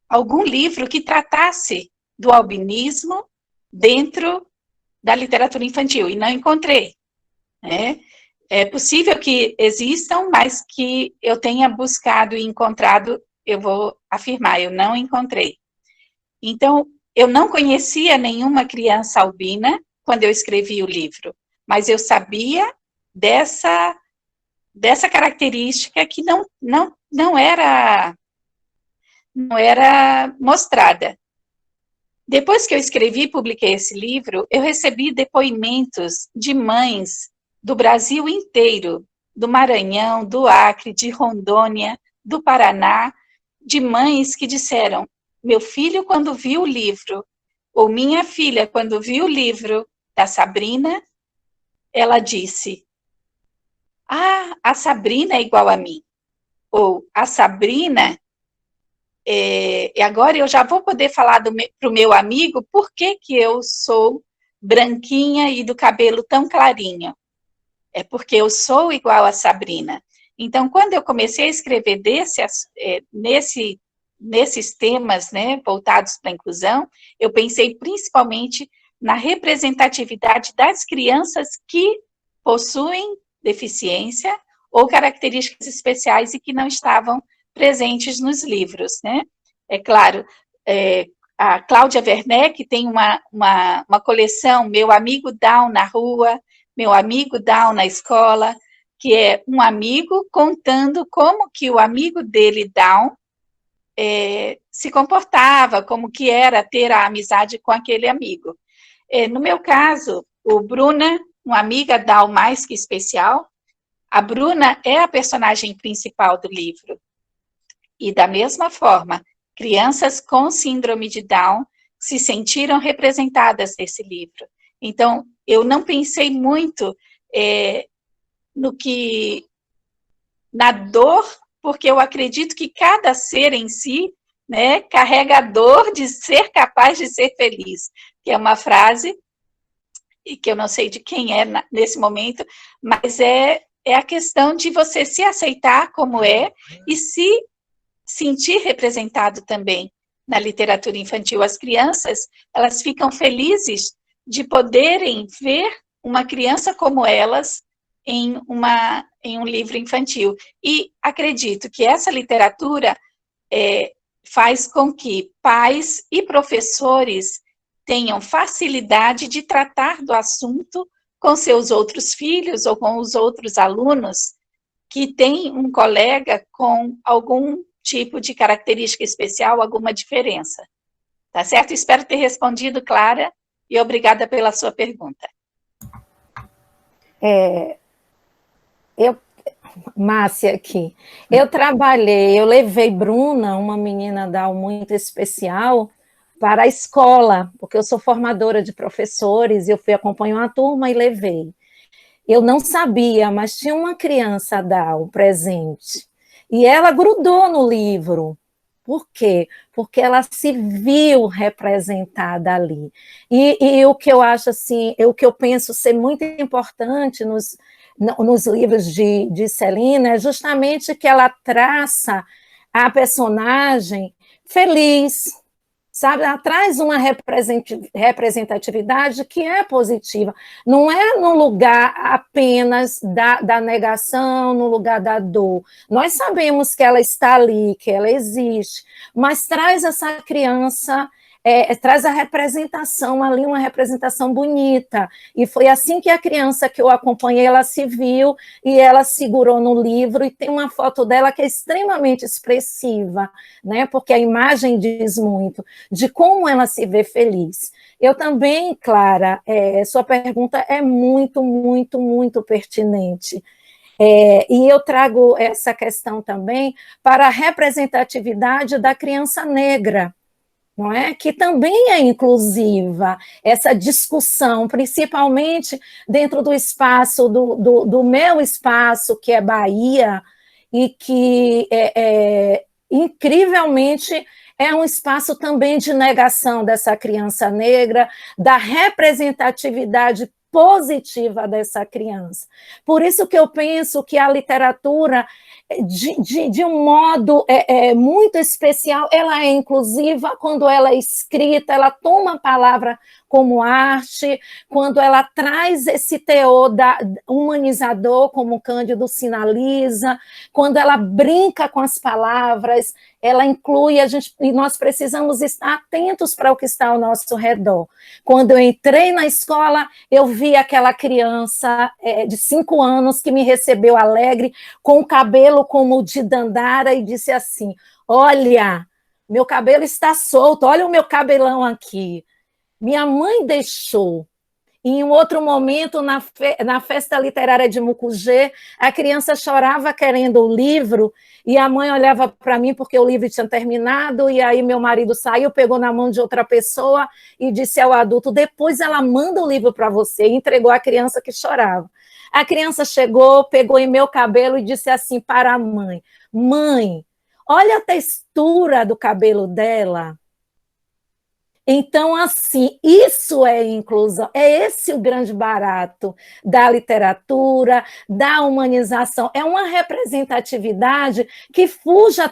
algum livro que tratasse do albinismo dentro da literatura infantil, e não encontrei. Né? É possível que existam, mas que eu tenha buscado e encontrado, eu vou afirmar, eu não encontrei. Então, eu não conhecia nenhuma criança albina quando eu escrevi o livro, mas eu sabia dessa característica que não era mostrada. Depois que eu escrevi e publiquei esse livro, eu recebi depoimentos de mães do Brasil inteiro, do Maranhão, do Acre, de Rondônia, do Paraná, de mães que disseram: meu filho, quando viu o livro, ou minha filha, quando viu o livro da Sabrina, ela disse: ah, a Sabrina é igual a mim. Ou a Sabrina, e agora eu já vou poder falar para o meu amigo por que eu sou branquinha e do cabelo tão clarinho. É porque eu sou igual a Sabrina. Então, quando eu comecei a escrever nesses temas, né, voltados para a inclusão, eu pensei principalmente na representatividade das crianças que possuem deficiência ou características especiais e que não estavam presentes nos livros, né? É claro, a Cláudia Werneck tem uma coleção, Meu Amigo Down na Rua, Meu Amigo Down na Escola, que é um amigo contando como que o amigo dele, Down, se comportava, como que era ter a amizade com aquele amigo. No meu caso, o Bruna, uma amiga Down mais que especial, a Bruna é a personagem principal do livro. E da mesma forma, crianças com síndrome de Down se sentiram representadas nesse livro. Então, eu não pensei muito na dor, porque eu acredito que cada ser em si, né, carrega a dor de ser capaz de ser feliz, que é uma frase e que eu não sei de quem é nesse momento, mas é a questão de você se aceitar como é e se sentir representado também na literatura infantil. As crianças, elas ficam felizes de poderem ver uma criança como elas em um livro infantil. E acredito que essa literatura faz com que pais e professores tenham facilidade de tratar do assunto com seus outros filhos ou com os outros alunos que têm um colega com algum tipo de característica especial, alguma diferença. Tá certo? Espero ter respondido, Clara, e obrigada pela sua pergunta. Márcia aqui. Eu levei Bruna, uma menina Down muito especial, para a escola, porque eu sou formadora de professores, e eu fui acompanhar uma turma e levei. Eu não sabia, mas tinha uma criança Down presente, e ela grudou no livro. Por quê? Porque ela se viu representada ali. E o que eu acho assim, o que eu penso ser muito importante nos livros de Celina é justamente que ela traça a personagem feliz, sabe? Ela traz uma representatividade que é positiva. Não é no lugar apenas da negação, no lugar da dor. Nós sabemos que ela está ali, que ela existe, mas traz essa criança, traz a representação ali, uma representação bonita. E foi assim que a criança que eu acompanhei, ela se viu e ela segurou no livro, e tem uma foto dela que é extremamente expressiva, né? Porque a imagem diz muito de como ela se vê feliz. Eu também, Clara, sua pergunta é muito, muito, muito pertinente. E eu trago essa questão também para a representatividade da criança negra, não é? Que também é inclusiva, essa discussão, principalmente dentro do espaço, do meu espaço, que é Bahia, e que incrivelmente é um espaço também de negação dessa criança negra, da representatividade positiva dessa criança. Por isso que eu penso que a literatura, de um modo muito especial, ela é inclusiva quando ela é escrita, ela toma a palavra como arte, quando ela traz esse teor humanizador, como Cândido sinaliza, quando ela brinca com as palavras, ela inclui e nós precisamos estar atentos para o que está ao nosso redor. Quando eu entrei na escola, eu vi aquela criança de 5 anos que me recebeu alegre, com o cabelo como o de Dandara, e disse assim: olha, meu cabelo está solto, olha o meu cabelão aqui. Minha mãe deixou. Em um outro momento, na festa literária de Mucugê, a criança chorava querendo o livro, e a mãe olhava para mim porque o livro tinha terminado, e aí meu marido saiu, pegou na mão de outra pessoa e disse ao adulto: depois ela manda o livro para você, e entregou à criança que chorava. A criança chegou, pegou em meu cabelo e disse assim para a mãe: mãe, olha a textura do cabelo dela. Então, assim, isso é inclusão, é esse o grande barato da literatura, da humanização, é uma representatividade que fuja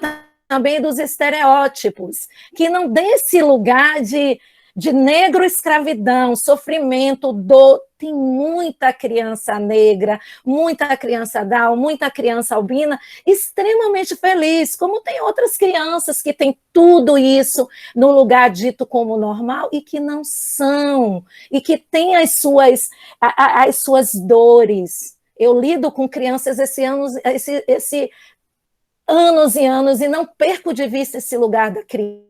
também dos estereótipos, que não dê esse lugar de de negro escravidão, sofrimento, dor. Tem muita criança negra, muita criança Down, muita criança albina, extremamente feliz, como tem outras crianças que têm tudo isso no lugar dito como normal e que não são, e que têm as suas dores. Eu lido com crianças anos e anos, e não perco de vista esse lugar da criança.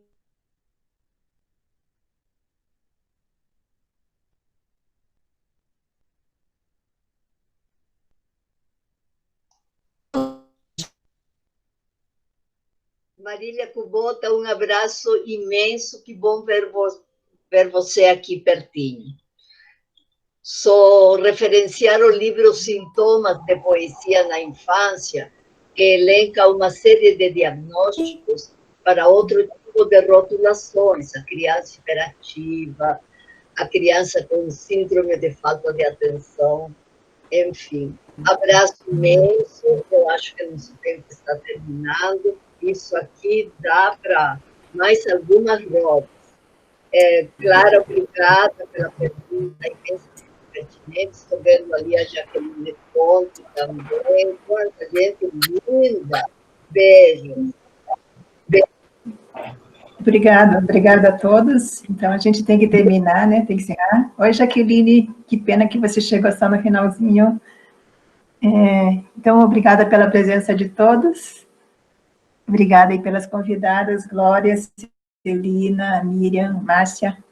Marília Kubota, um abraço imenso, que bom ver você aqui pertinho. Só referenciar o livro Sintomas de Poesia na Infância, que elenca uma série de diagnósticos para outro tipo de rotulações, a criança hiperativa, a criança com síndrome de falta de atenção, enfim. Abraço imenso, eu acho que nosso tempo está terminando. Isso aqui dá para mais algumas rodas. Clara, obrigada pela pergunta, imensamente pertinente. Estou vendo ali a Jaqueline Ponte também. Quanta gente linda. Beijo. Obrigada a todos. Então, a gente tem que terminar, né? Tem que encerrar. Oi, Jaqueline, que pena que você chegou só no finalzinho. Então, obrigada pela presença de todos. Obrigada aí pelas convidadas, Glória, Celina, Miriam, Márcia.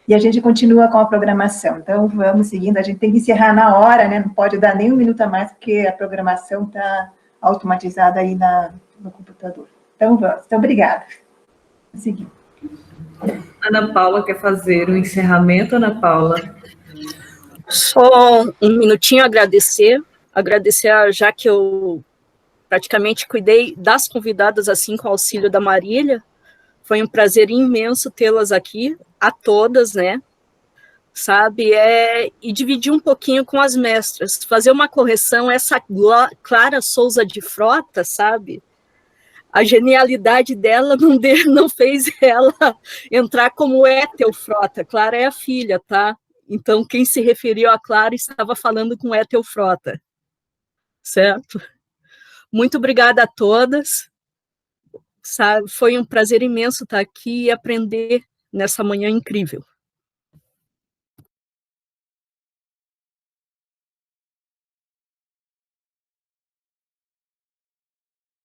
E a gente continua com a programação. Então, vamos seguindo. A gente tem que encerrar na hora, né? Não pode dar nem um minuto a mais, porque a programação está automatizada aí no computador. Então, vamos. Então, obrigada. Vamos seguir. Ana Paula quer fazer o encerramento, Ana Paula? Só um minutinho agradecer, já que eu praticamente cuidei das convidadas, assim, com o auxílio da Marília. Foi um prazer imenso tê-las aqui, a todas, né? Sabe? E dividir um pouquinho com as mestras, fazer uma correção, essa Clara Souza de Frota, sabe? A genialidade dela não fez ela entrar como Ethel Frota. Clara é a filha, tá? Então, quem se referiu a Clara estava falando com Ethel Frota. Certo? Muito obrigada a todas. Sabe? Foi um prazer imenso estar aqui e aprender nessa manhã incrível.